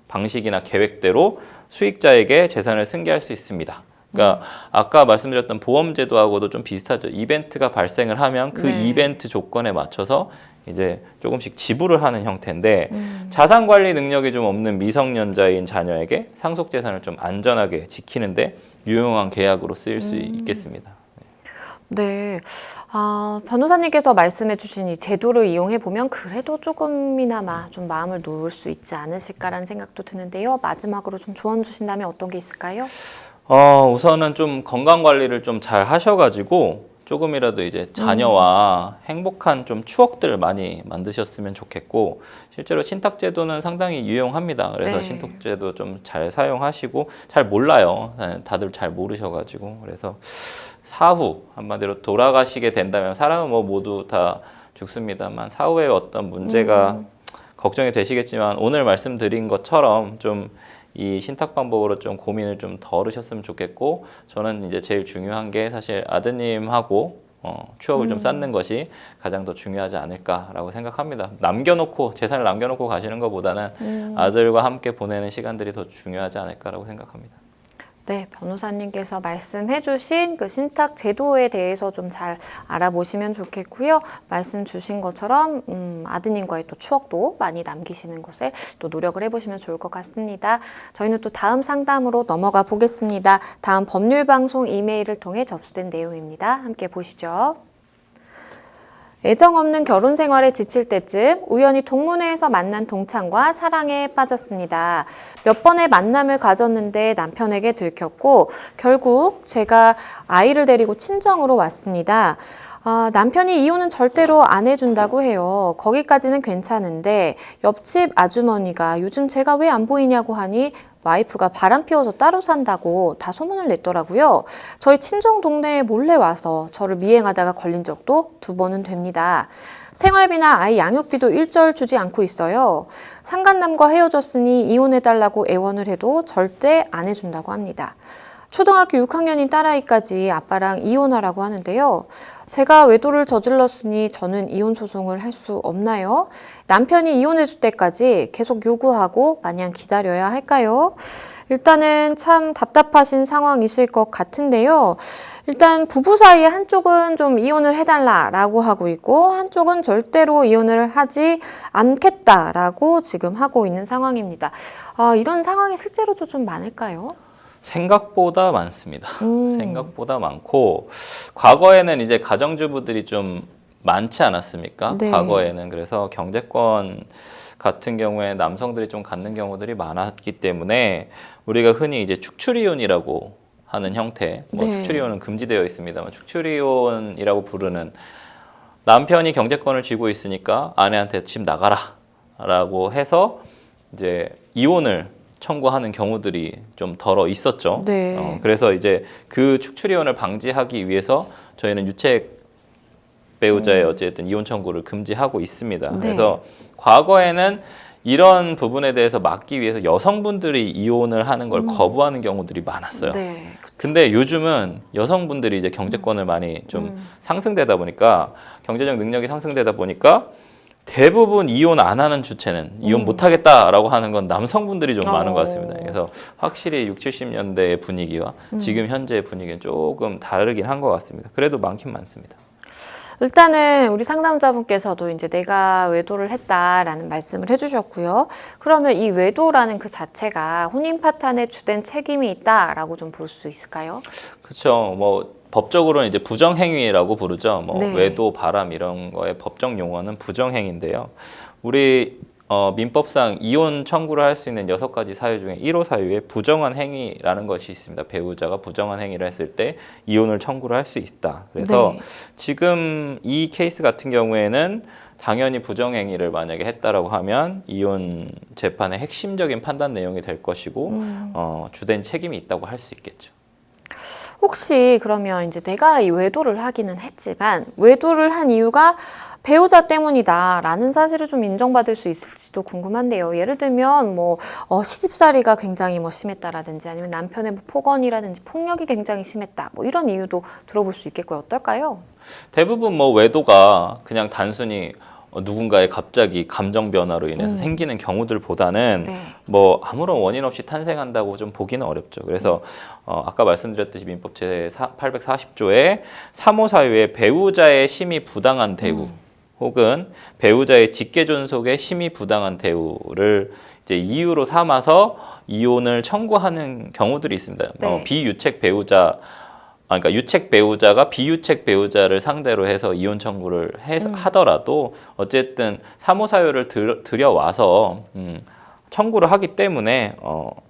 방식이나 계획대로 수익자에게 재산을 승계할 수 있습니다. 그러니까 아까 말씀드렸던 보험제도하고도 좀 비슷하죠. 이벤트가 발생을 하면 그 네. 이벤트 조건에 맞춰서 이제 조금씩 지불을 하는 형태인데 자산 관리 능력이 좀 없는 미성년자인 자녀에게 상속 재산을 좀 안전하게 지키는데 유용한 계약으로 쓰일 수 있겠습니다. 네. 변호사님께서 말씀해 주신 이 제도를 이용해 보면 그래도 조금이나마 좀 마음을 놓을 수 있지 않으실까라는 생각도 드는데요. 마지막으로 좀 조언 주신다면 어떤 게 있을까요? 우선은 좀 건강 관리를 좀 잘 하셔가지고 조금이라도 이제 자녀와 행복한 좀 추억들 많이 만드셨으면 좋겠고 실제로 신탁제도는 상당히 유용합니다. 그래서 네. 신탁제도 좀 잘 사용하시고 잘 몰라요. 다들 잘 모르셔가지고 그래서 사후 한마디로 돌아가시게 된다면 사람은 뭐 모두 다 죽습니다만 사후에 어떤 문제가 걱정이 되시겠지만 오늘 말씀드린 것처럼 좀 이 신탁 방법으로 좀 고민을 좀 덜으셨으면 좋겠고 저는 이제 제일 중요한 게 사실 아드님하고 추억을 좀 쌓는 것이 가장 더 중요하지 않을까라고 생각합니다. 재산을 남겨놓고 가시는 것보다는 아들과 함께 보내는 시간들이 더 중요하지 않을까라고 생각합니다. 네, 변호사님께서 말씀해 주신 그 신탁 제도에 대해서 좀 잘 알아보시면 좋겠고요. 말씀 주신 것처럼 아드님과의 또 추억도 많이 남기시는 것에 또 노력을 해보시면 좋을 것 같습니다. 저희는 또 다음 상담으로 넘어가 보겠습니다. 다음 법률방송 이메일을 통해 접수된 내용입니다. 함께 보시죠. 애정 없는 결혼 생활에 지칠 때쯤 우연히 동문회에서 만난 동창과 사랑에 빠졌습니다. 몇 번의 만남을 가졌는데 남편에게 들켰고 결국 제가 아이를 데리고 친정으로 왔습니다. 남편이 이혼은 절대로 안 해준다고 해요. 거기까지는 괜찮은데 옆집 아주머니가 요즘 제가 왜 안 보이냐고 하니 와이프가 바람 피워서 따로 산다고 다 소문을 냈더라고요. 저희 친정 동네에 몰래 와서 저를 미행하다가 걸린 적도 2번은 됩니다. 생활비나 아이 양육비도 일절 주지 않고 있어요. 상간남과 헤어졌으니 이혼해달라고 애원을 해도 절대 안 해준다고 합니다. 초등학교 6학년인 딸아이까지 아빠랑 이혼하라고 하는데요. 제가 외도를 저질렀으니 저는 이혼 소송을 할 수 없나요? 남편이 이혼해 줄 때까지 계속 요구하고 마냥 기다려야 할까요? 일단은 참 답답하신 상황이실 것 같은데요. 일단 부부 사이에 한쪽은 좀 이혼을 해달라라고 하고 있고 한쪽은 절대로 이혼을 하지 않겠다라고 지금 하고 있는 상황입니다. 이런 상황이 실제로도 좀 많을까요? 생각보다 많습니다. 생각보다 많고 과거에는 이제 가정주부들이 좀 많지 않았습니까? 네. 과거에는 그래서 경제권 같은 경우에 남성들이 좀 갖는 경우들이 많았기 때문에 우리가 흔히 이제 축출이혼이라고 하는 형태, 뭐 네. 축출이혼은 금지되어 있습니다만 축출이혼이라고 부르는 남편이 경제권을 쥐고 있으니까 아내한테 집 나가라라고 해서 이제 이혼을 청구하는 경우들이 좀 덜어 있었죠. 네. 그래서 이제 그 축출이혼을 방지하기 위해서 저희는 유책 배우자의 어쨌든 이혼 청구를 금지하고 있습니다. 네. 그래서 과거에는 이런 부분에 대해서 막기 위해서 여성분들이 이혼을 하는 걸 거부하는 경우들이 많았어요. 네. 근데 요즘은 여성분들이 이제 경제권을 많이 좀 상승되다 보니까 경제적 능력이 상승되다 보니까 대부분 이혼 안 하는 주체는 이혼 못 하겠다라고 하는 건 남성분들이 좀 많은 것 같습니다. 그래서 확실히 60, 70년대의 분위기와 지금 현재의 분위기는 조금 다르긴 한 것 같습니다. 그래도 많긴 많습니다. 일단은 우리 상담자분께서도 이제 내가 외도를 했다라는 말씀을 해주셨고요. 그러면 이 외도라는 그 자체가 혼인 파탄에 주된 책임이 있다라고 좀 볼 수 있을까요? 그렇죠. 뭐 법적으로는 이제 부정행위라고 부르죠. 뭐 네. 외도, 바람 이런 거의 법적 용어는 부정행위인데요. 우리 민법상 이혼 청구를 할 수 있는 6가지 사유 중에 1호 사유에 부정한 행위라는 것이 있습니다. 배우자가 부정한 행위를 했을 때 이혼을 청구를 할 수 있다. 그래서 네. 지금 이 케이스 같은 경우에는 당연히 부정행위를 만약에 했다라고 하면 이혼 재판의 핵심적인 판단 내용이 될 것이고 주된 책임이 있다고 할 수 있겠죠. 혹시 그러면 이제 내가 이 외도를 하기는 했지만 외도를 한 이유가 배우자 때문이다라는 사실을 좀 인정받을 수 있을지도 궁금한데요. 예를 들면 뭐 시집살이가 굉장히 뭐 심했다라든지 아니면 남편의 뭐 폭언이라든지 폭력이 굉장히 심했다. 뭐 이런 이유도 들어볼 수 있겠고요. 어떨까요? 대부분 뭐 외도가 그냥 단순히 누군가의 갑자기 감정 변화로 인해서 생기는 경우들보다는 네. 뭐 아무런 원인 없이 탄생한다고 좀 보기는 어렵죠. 그래서 아까 말씀드렸듯이 민법 제 840조의 3호 사유에 배우자의 심히 부당한 대우 혹은 배우자의 직계존속의 심히 부당한 대우를 이제 이유로 삼아서 이혼을 청구하는 경우들이 있습니다. 네. 비유책 배우자 그러니까 유책 배우자가 비유책 배우자를 상대로 해서 이혼 청구를 하더라도 어쨌든 3호 사유를 들여와서 청구를 하기 때문에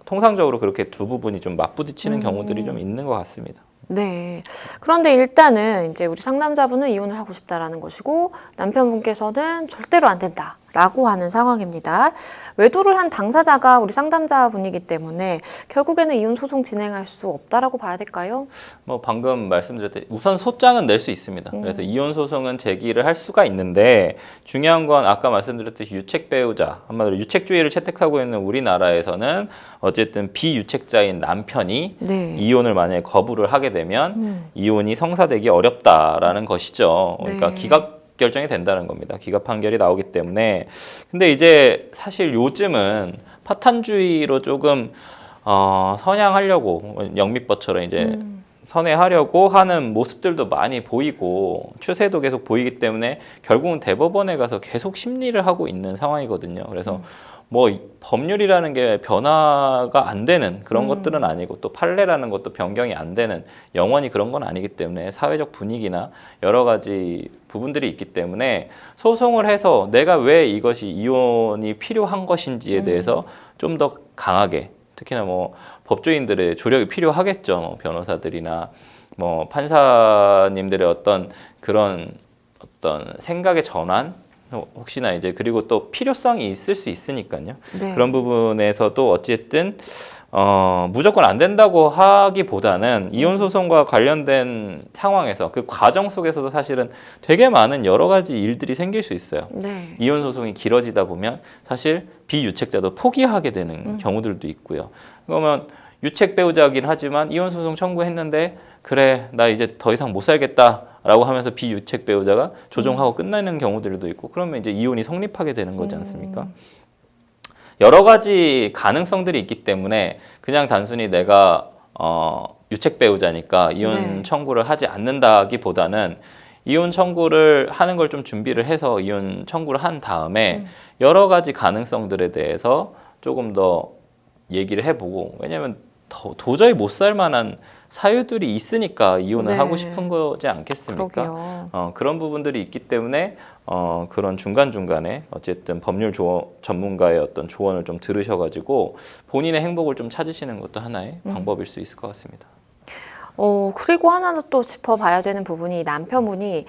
통상적으로 그렇게 두 부분이 좀 맞부딪히는 경우들이 좀 있는 것 같습니다. 네. 그런데 일단은 이제 우리 상담자분은 이혼을 하고 싶다라는 것이고 남편분께서는 절대로 안 된다라고 하는 상황입니다. 외도를 한 당사자가 우리 상담자분이기 때문에 결국에는 이혼 소송 진행할 수 없다라고 봐야 될까요? 뭐 방금 말씀드렸듯이 우선 소장은 낼 수 있습니다. 그래서 이혼 소송은 제기를 할 수가 있는데 중요한 건 아까 말씀드렸듯이 유책 배우자, 한마디로 유책주의를 채택하고 있는 우리나라에서는 어쨌든 비유책자인 남편이 네. 이혼을 만약에 거부를 하게 되면 이혼이 성사되기 어렵다라는 것이죠. 그러니까 네. 기각 결정이 된다는 겁니다. 기각 판결이 나오기 때문에. 근데 이제 사실 요즘은 파탄주의로 조금 선양하려고 영미법처럼 이제 선회하려고 하는 모습들도 많이 보이고 추세도 계속 보이기 때문에 결국은 대법원에 가서 계속 심리를 하고 있는 상황이거든요. 그래서 뭐 법률이라는 게 변화가 안 되는 그런 것들은 아니고 또 판례라는 것도 변경이 안 되는 영원히 그런 건 아니기 때문에 사회적 분위기나 여러 가지 부분들이 있기 때문에 소송을 해서 내가 왜 이것이 이혼이 필요한 것인지에 대해서 좀 더 강하게 특히나 뭐 법조인들의 조력이 필요하겠죠. 뭐 변호사들이나 뭐 판사님들의 어떤 그런 어떤 생각의 전환 혹시나 이제 그리고 또 필요성이 있을 수 있으니까요. 네. 그런 부분에서도 어쨌든 무조건 안 된다고 하기보다는 이혼 소송과 관련된 상황에서 그 과정 속에서도 사실은 되게 많은 여러 가지 일들이 생길 수 있어요. 네. 이혼 소송이 길어지다 보면 사실 비유책자도 포기하게 되는 경우들도 있고요. 그러면 유책 배우자이긴 하지만 이혼 소송 청구했는데 그래 나 이제 더 이상 못 살겠다라고 하면서 비유책 배우자가 조정하고 끝나는 경우들도 있고 그러면 이제 이혼이 성립하게 되는 거지 않습니까? 여러 가지 가능성들이 있기 때문에 그냥 단순히 내가 유책 배우자니까 이혼 네. 청구를 하지 않는다기보다는 이혼 청구를 하는 걸 좀 준비를 해서 이혼 청구를 한 다음에 여러 가지 가능성들에 대해서 조금 더 얘기를 해보고 왜냐하면 도저히 못 살 만한 사유들이 있으니까 이혼을 네. 하고 싶은 거지 않겠습니까? 그러게요. 그런 부분들이 있기 때문에 그런 중간중간에 어쨌든 법률 전문가의 어떤 조언을 좀 들으셔가지고 본인의 행복을 좀 찾으시는 것도 하나의 방법일 수 있을 것 같습니다. 그리고 하나 또 짚어봐야 되는 부분이 남편분이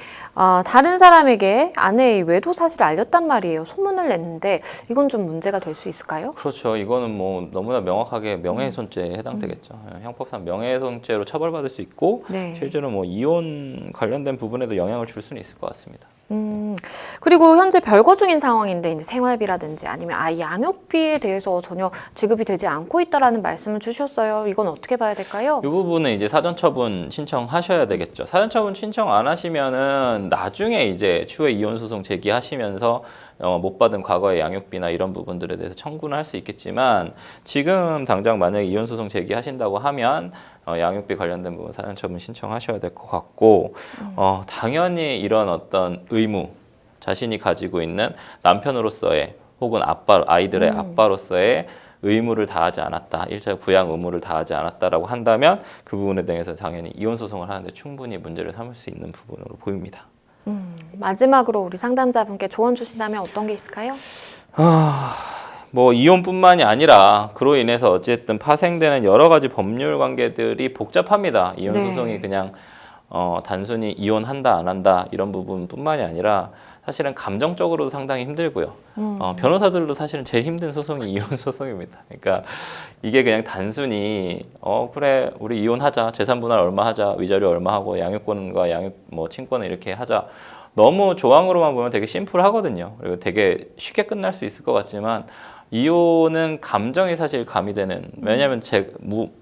다른 사람에게 아내의 외도 사실을 알렸단 말이에요. 소문을 냈는데 이건 좀 문제가 될 수 있을까요? 그렇죠. 이거는 뭐 너무나 명확하게 명예훼손죄에 해당되겠죠. 형법상 명예훼손죄로 처벌받을 수 있고 네. 실제로 뭐 이혼 관련된 부분에도 영향을 줄 수는 있을 것 같습니다. 그리고 현재 별거 중인 상황인데 이제 생활비라든지 아니면 아이 양육비에 대해서 전혀 지급이 되지 않고 있다라는 말씀을 주셨어요. 이건 어떻게 봐야 될까요? 이 부분은 이제 사전처분 신청하셔야 되겠죠. 사전처분 신청 안 하시면은 나중에 이제 추후에 이혼 소송 제기하시면서 못 받은 과거의 양육비나 이런 부분들에 대해서 청구는 할 수 있겠지만 지금 당장 만약에 이혼 소송 제기하신다고 하면 양육비 관련된 부분 사전처분 신청하셔야 될 것 같고 당연히 이런 어떤 의무 자신이 가지고 있는 남편으로서의 혹은 아이들의 아빠로서의 의무를 다하지 않았다, 일차적 부양 의무를 다하지 않았다라고 한다면 그 부분에 대해서 당연히 이혼 소송을 하는데 충분히 문제를 삼을 수 있는 부분으로 보입니다. 마지막으로 우리 상담자분께 조언 주신다면 어떤 게 있을까요? 뭐 이혼뿐만이 아니라 그로 인해서 어쨌든 파생되는 여러 가지 법률 관계들이 복잡합니다. 이혼 네. 소송이 그냥 단순히 이혼한다 안 한다 이런 부분뿐만이 아니라 사실은 감정적으로도 상당히 힘들고요. 변호사들도 사실은 제일 힘든 소송이 이혼 소송입니다. 그러니까 이게 그냥 단순히 그래 우리 이혼하자, 재산 분할 얼마 하자, 위자료 얼마 하고 양육권과 양육 뭐 친권을 이렇게 하자. 너무 조항으로만 보면 되게 심플하거든요. 그리고 되게 쉽게 끝날 수 있을 것 같지만 이혼은 감정이 사실 가미되는. 왜냐하면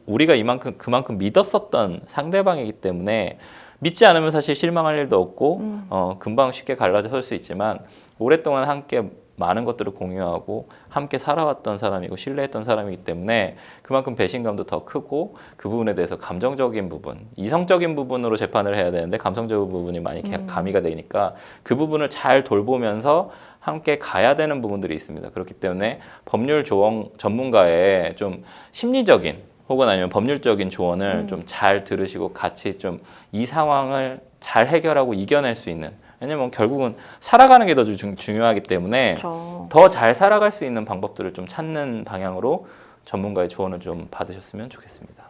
우리가 그만큼 믿었었던 상대방이기 때문에 믿지 않으면 사실 실망할 일도 없고 금방 쉽게 갈라설 수 있지만 오랫동안 함께 많은 것들을 공유하고 함께 살아왔던 사람이고 신뢰했던 사람이기 때문에 그만큼 배신감도 더 크고 그 부분에 대해서 감정적인 부분, 이성적인 부분으로 재판을 해야 되는데 감성적인 부분이 많이 가미가 되니까 그 부분을 잘 돌보면서 함께 가야 되는 부분들이 있습니다. 그렇기 때문에 법률 전문가의 좀 심리적인 혹은 아니면 법률적인 조언을 좀 잘 들으시고 같이 좀 이 상황을 잘 해결하고 이겨낼 수 있는, 왜냐면 결국은 살아가는 게 더 중요하기 때문에 그렇죠. 더 잘 살아갈 수 있는 방법들을 좀 찾는 방향으로 전문가의 조언을 좀 받으셨으면 좋겠습니다.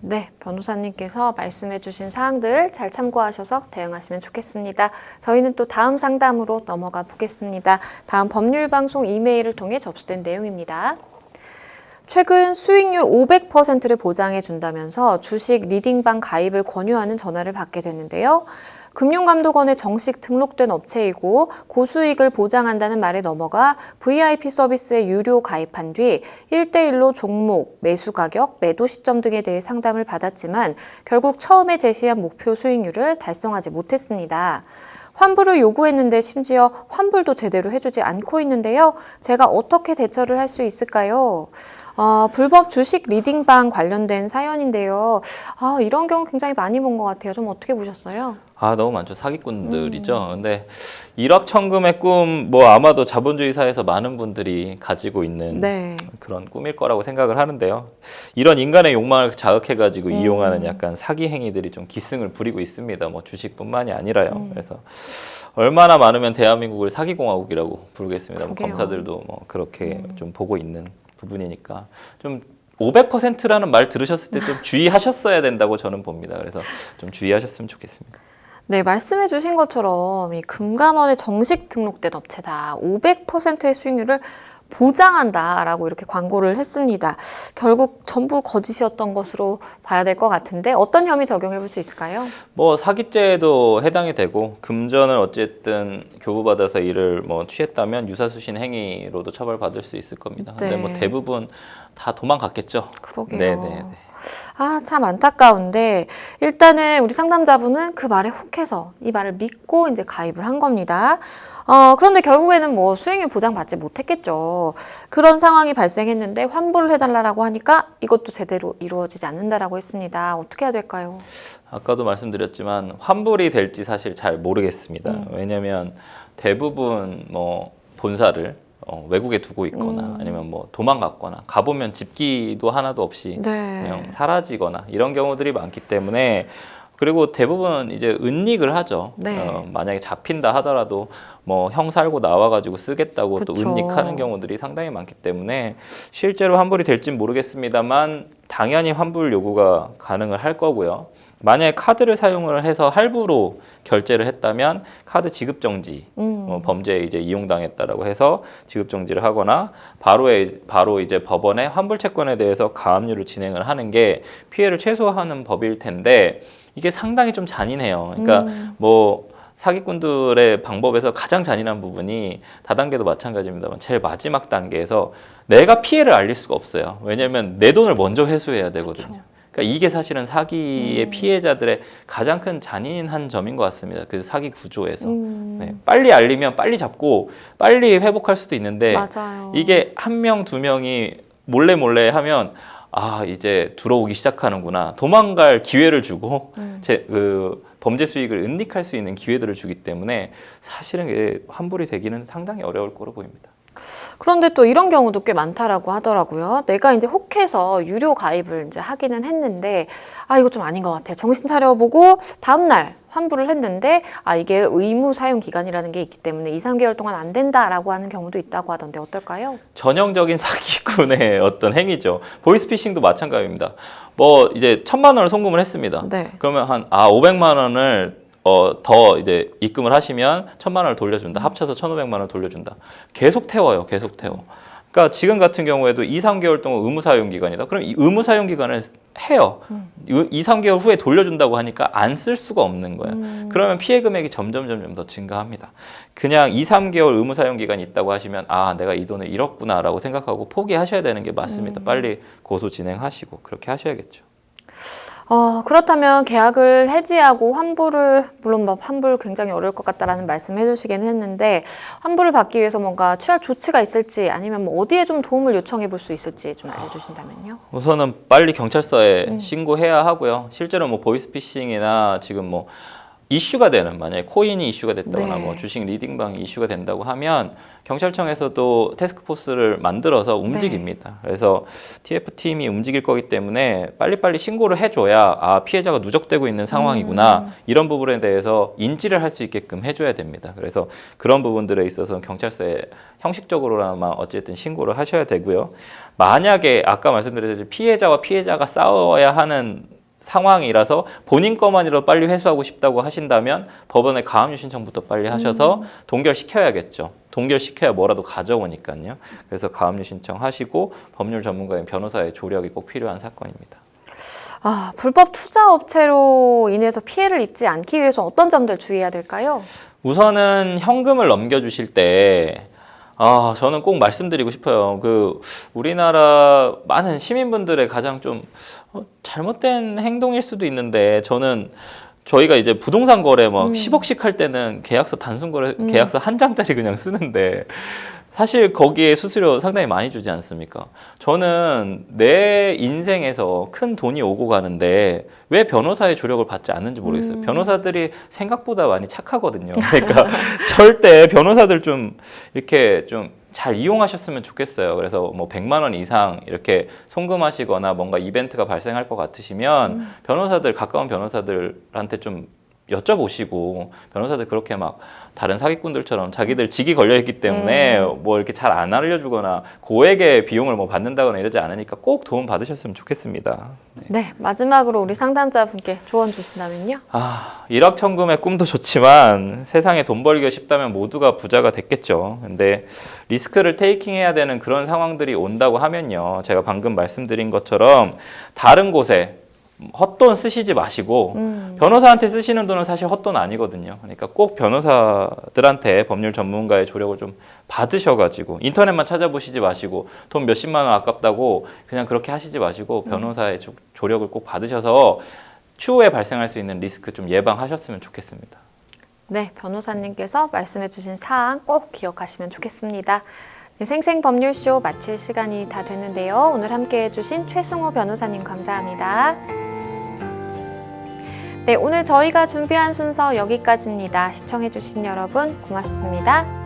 네, 변호사님께서 말씀해주신 사항들 잘 참고하셔서 대응하시면 좋겠습니다. 저희는 또 다음 상담으로 넘어가 보겠습니다. 다음 법률방송 이메일을 통해 접수된 내용입니다. 최근 수익률 500%를 보장해 준다면서 주식 리딩방 가입을 권유하는 전화를 받게 됐는데요. 금융감독원에 정식 등록된 업체이고 고수익을 보장한다는 말에 넘어가 VIP 서비스에 유료 가입한 뒤 1대1로 종목, 매수 가격, 매도 시점 등에 대해 상담을 받았지만 결국 처음에 제시한 목표 수익률을 달성하지 못했습니다. 환불을 요구했는데 심지어 환불도 제대로 해주지 않고 있는데요. 제가 어떻게 대처를 할 수 있을까요? 불법 주식 리딩방 관련된 사연인데요. 이런 경우 굉장히 많이 본 것 같아요. 좀 어떻게 보셨어요? 너무 많죠. 사기꾼들이죠. 근데 일확천금의 꿈, 뭐 아마도 자본주의 사회에서 많은 분들이 가지고 있는 네. 그런 꿈일 거라고 생각을 하는데요. 이런 인간의 욕망을 자극해가지고 이용하는 약간 사기 행위들이 좀 기승을 부리고 있습니다. 뭐 주식뿐만이 아니라요. 그래서 얼마나 많으면 대한민국을 사기공화국이라고 부르겠습니다. 뭐 그러게요. 검사들도 뭐 그렇게 좀 보고 있는 부분이니까 좀 500%라는 말 들으셨을 때 좀 주의하셨어야 된다고 저는 봅니다. 그래서 좀 주의하셨으면 좋겠습니다. 네, 말씀해 주신 것처럼 이 금감원에 정식 등록된 업체다. 500%의 수익률을 보장한다라고 이렇게 광고를 했습니다. 결국 전부 거짓이었던 것으로 봐야 될 것 같은데 어떤 혐의 적용해 볼 수 있을까요? 뭐 사기죄에도 해당이 되고 금전을 어쨌든 교부받아서 이를 뭐 취했다면 유사수신 행위로도 처벌받을 수 있을 겁니다. 근데 네. 뭐 대부분 다 도망갔겠죠. 그러게요. 네네네. 아, 참 안타까운데 일단은 우리 상담자분은 그 말에 혹해서 이 말을 믿고 이제 가입을 한 겁니다. 그런데 결국에는 뭐 수익률 보장받지 못했겠죠. 그런 상황이 발생했는데 환불을 해달라고 하니까 이것도 제대로 이루어지지 않는다라고 했습니다. 어떻게 해야 될까요? 아까도 말씀드렸지만 환불이 될지 사실 잘 모르겠습니다. 왜냐하면 대부분 뭐 본사를 외국에 두고 있거나 아니면 뭐 도망갔거나 가보면 집기도 하나도 없이 네. 그냥 사라지거나 이런 경우들이 많기 때문에 그리고 대부분 이제 은닉을 하죠. 네. 만약에 잡힌다 하더라도 뭐 형 살고 나와가지고 쓰겠다고 또 그쵸. 은닉하는 경우들이 상당히 많기 때문에 실제로 환불이 될진 모르겠습니다만 당연히 환불 요구가 가능을 할 거고요. 만약에 카드를 사용을 해서 할부로 결제를 했다면 카드 지급 정지, 범죄에 이제 이용당했다라고 해서 지급 정지를 하거나 바로 이제 법원에 환불 채권에 대해서 가압류를 진행을 하는 게 피해를 최소화하는 법일 텐데 이게 상당히 좀 잔인해요. 그러니까 뭐 사기꾼들의 방법에서 가장 잔인한 부분이 다단계도 마찬가지입니다만 제일 마지막 단계에서 내가 피해를 알릴 수가 없어요. 왜냐하면 내 돈을 먼저 회수해야 되거든요. 그렇죠. 그러니까 이게 사실은 사기의 피해자들의 가장 큰 잔인한 점인 것 같습니다. 그 사기 구조에서. 네, 빨리 알리면 빨리 잡고 빨리 회복할 수도 있는데 맞아요. 이게 한 명, 두 명이 몰래 하면 아 이제 들어오기 시작하는구나. 도망갈 기회를 주고 그 범죄 수익을 은닉할 수 있는 기회들을 주기 때문에 사실은 이게 환불이 되기는 상당히 어려울 거로 보입니다. 그런데 또 이런 경우도 꽤 많다라고 하더라고요. 내가 이제 혹해서 유료 가입을 이제 하기는 했는데, 아, 이거 좀 아닌 것 같아. 정신 차려보고 다음날 환불을 했는데, 아, 이게 의무 사용 기간이라는 게 있기 때문에 2, 3개월 동안 안 된다라고 하는 경우도 있다고 하던데 어떨까요? 전형적인 사기꾼의 어떤 행위죠. 보이스피싱도 마찬가지입니다. 뭐 이제 1,000만 원을 송금을 했습니다. 네. 그러면 500만 원을 더 이제 입금을 하시면 1,000만 원을 돌려준다. 합쳐서 1,500만 원을 돌려준다. 계속 태워요. 계속 태워. 그러니까 지금 같은 경우에도 2, 3개월 동안 의무 사용 기간이다. 그럼 이 의무 사용 기간을 해요. 2, 3개월 후에 돌려준다고 하니까 안 쓸 수가 없는 거예요. 그러면 피해 금액이 점점 더 증가합니다. 그냥 2, 3개월 의무 사용 기간이 있다고 하시면 아, 내가 이 돈을 잃었구나라고 생각하고 포기하셔야 되는 게 맞습니다. 빨리 고소 진행하시고 그렇게 하셔야겠죠. 그렇다면 계약을 해지하고 환불을, 물론 뭐 환불 굉장히 어려울 것 같다라는 말씀을 해주시긴 했는데, 환불을 받기 위해서 뭔가 취할 조치가 있을지 아니면 뭐 어디에 좀 도움을 요청해 볼 수 있을지 좀 알려주신다면요. 우선은 빨리 경찰서에 신고해야 하고요. 실제로 뭐 보이스피싱이나 지금 뭐 이슈가 되는 만약에 코인이 이슈가 됐다거나 네. 뭐 주식 리딩방이 이슈가 된다고 하면 경찰청에서도 태스크포스를 만들어서 움직입니다. 그래서 TF팀이 움직일 거기 때문에 빨리빨리 신고를 해줘야 아 피해자가 누적되고 있는 상황이구나 이런 부분에 대해서 인지를 할 수 있게끔 해줘야 됩니다. 그래서 그런 부분들에 있어서 경찰서에 형식적으로나마 어쨌든 신고를 하셔야 되고요. 만약에 아까 말씀드렸듯이 피해자가 싸워야 하는 상황이라서 본인 것만이라도 빨리 회수하고 싶다고 하신다면 법원에 가압류 신청부터 빨리 하셔서 동결시켜야겠죠. 동결시켜야 뭐라도 가져오니까요. 그래서 가압류 신청하시고 법률 전문가인 변호사의 조력이 꼭 필요한 사건입니다. 불법 투자 업체로 인해서 피해를 입지 않기 위해서 어떤 점들 주의해야 될까요? 우선은 현금을 넘겨주실 때 저는 꼭 말씀드리고 싶어요. 우리나라 많은 시민분들의 가장 좀 잘못된 행동일 수도 있는데 저희가 이제 부동산 거래 막 10억씩 할 때는 계약서 단순 거래 계약서 한 장짜리 그냥 쓰는데 사실 거기에 수수료 상당히 많이 주지 않습니까? 저는 내 인생에서 큰 돈이 오고 가는데 왜 변호사의 조력을 받지 않는지 모르겠어요. 변호사들이 생각보다 많이 착하거든요. 그러니까 절대 변호사들 좀 이렇게 좀 잘 이용하셨으면 좋겠어요. 그래서 뭐 100만 원 이상 이렇게 송금하시거나 뭔가 이벤트가 발생할 것 같으시면 가까운 변호사들한테 좀 여쭤보시고 변호사들 그렇게 막 다른 사기꾼들처럼 자기들 직이 걸려있기 때문에 뭐 이렇게 잘 안 알려주거나 고액의 비용을 뭐 받는다거나 이러지 않으니까 꼭 도움 받으셨으면 좋겠습니다. 네, 마지막으로 우리 상담자분께 조언 주신다면요. 일확천금의 꿈도 좋지만 세상에 돈 벌기가 쉽다면 모두가 부자가 됐겠죠. 근데 리스크를 테이킹해야 되는 그런 상황들이 온다고 하면요. 제가 방금 말씀드린 것처럼 다른 곳에 헛돈 쓰시지 마시고 변호사한테 쓰시는 돈은 사실 헛돈 아니거든요. 그러니까 꼭 변호사들한테 법률 전문가의 조력을 좀 받으셔가지고 인터넷만 찾아보시지 마시고 돈 몇십만 원 아깝다고 그냥 그렇게 하시지 마시고 변호사의 조력을 꼭 받으셔서 추후에 발생할 수 있는 리스크 좀 예방하셨으면 좋겠습니다. 네, 변호사님께서 말씀해 주신 사항 꼭 기억하시면 좋겠습니다. 네, 생생법률쇼 마칠 시간이 다 됐는데요. 오늘 함께해 주신 최승호 변호사님 감사합니다. 네, 오늘 저희가 준비한 순서 여기까지입니다. 시청해 주신 여러분 고맙습니다.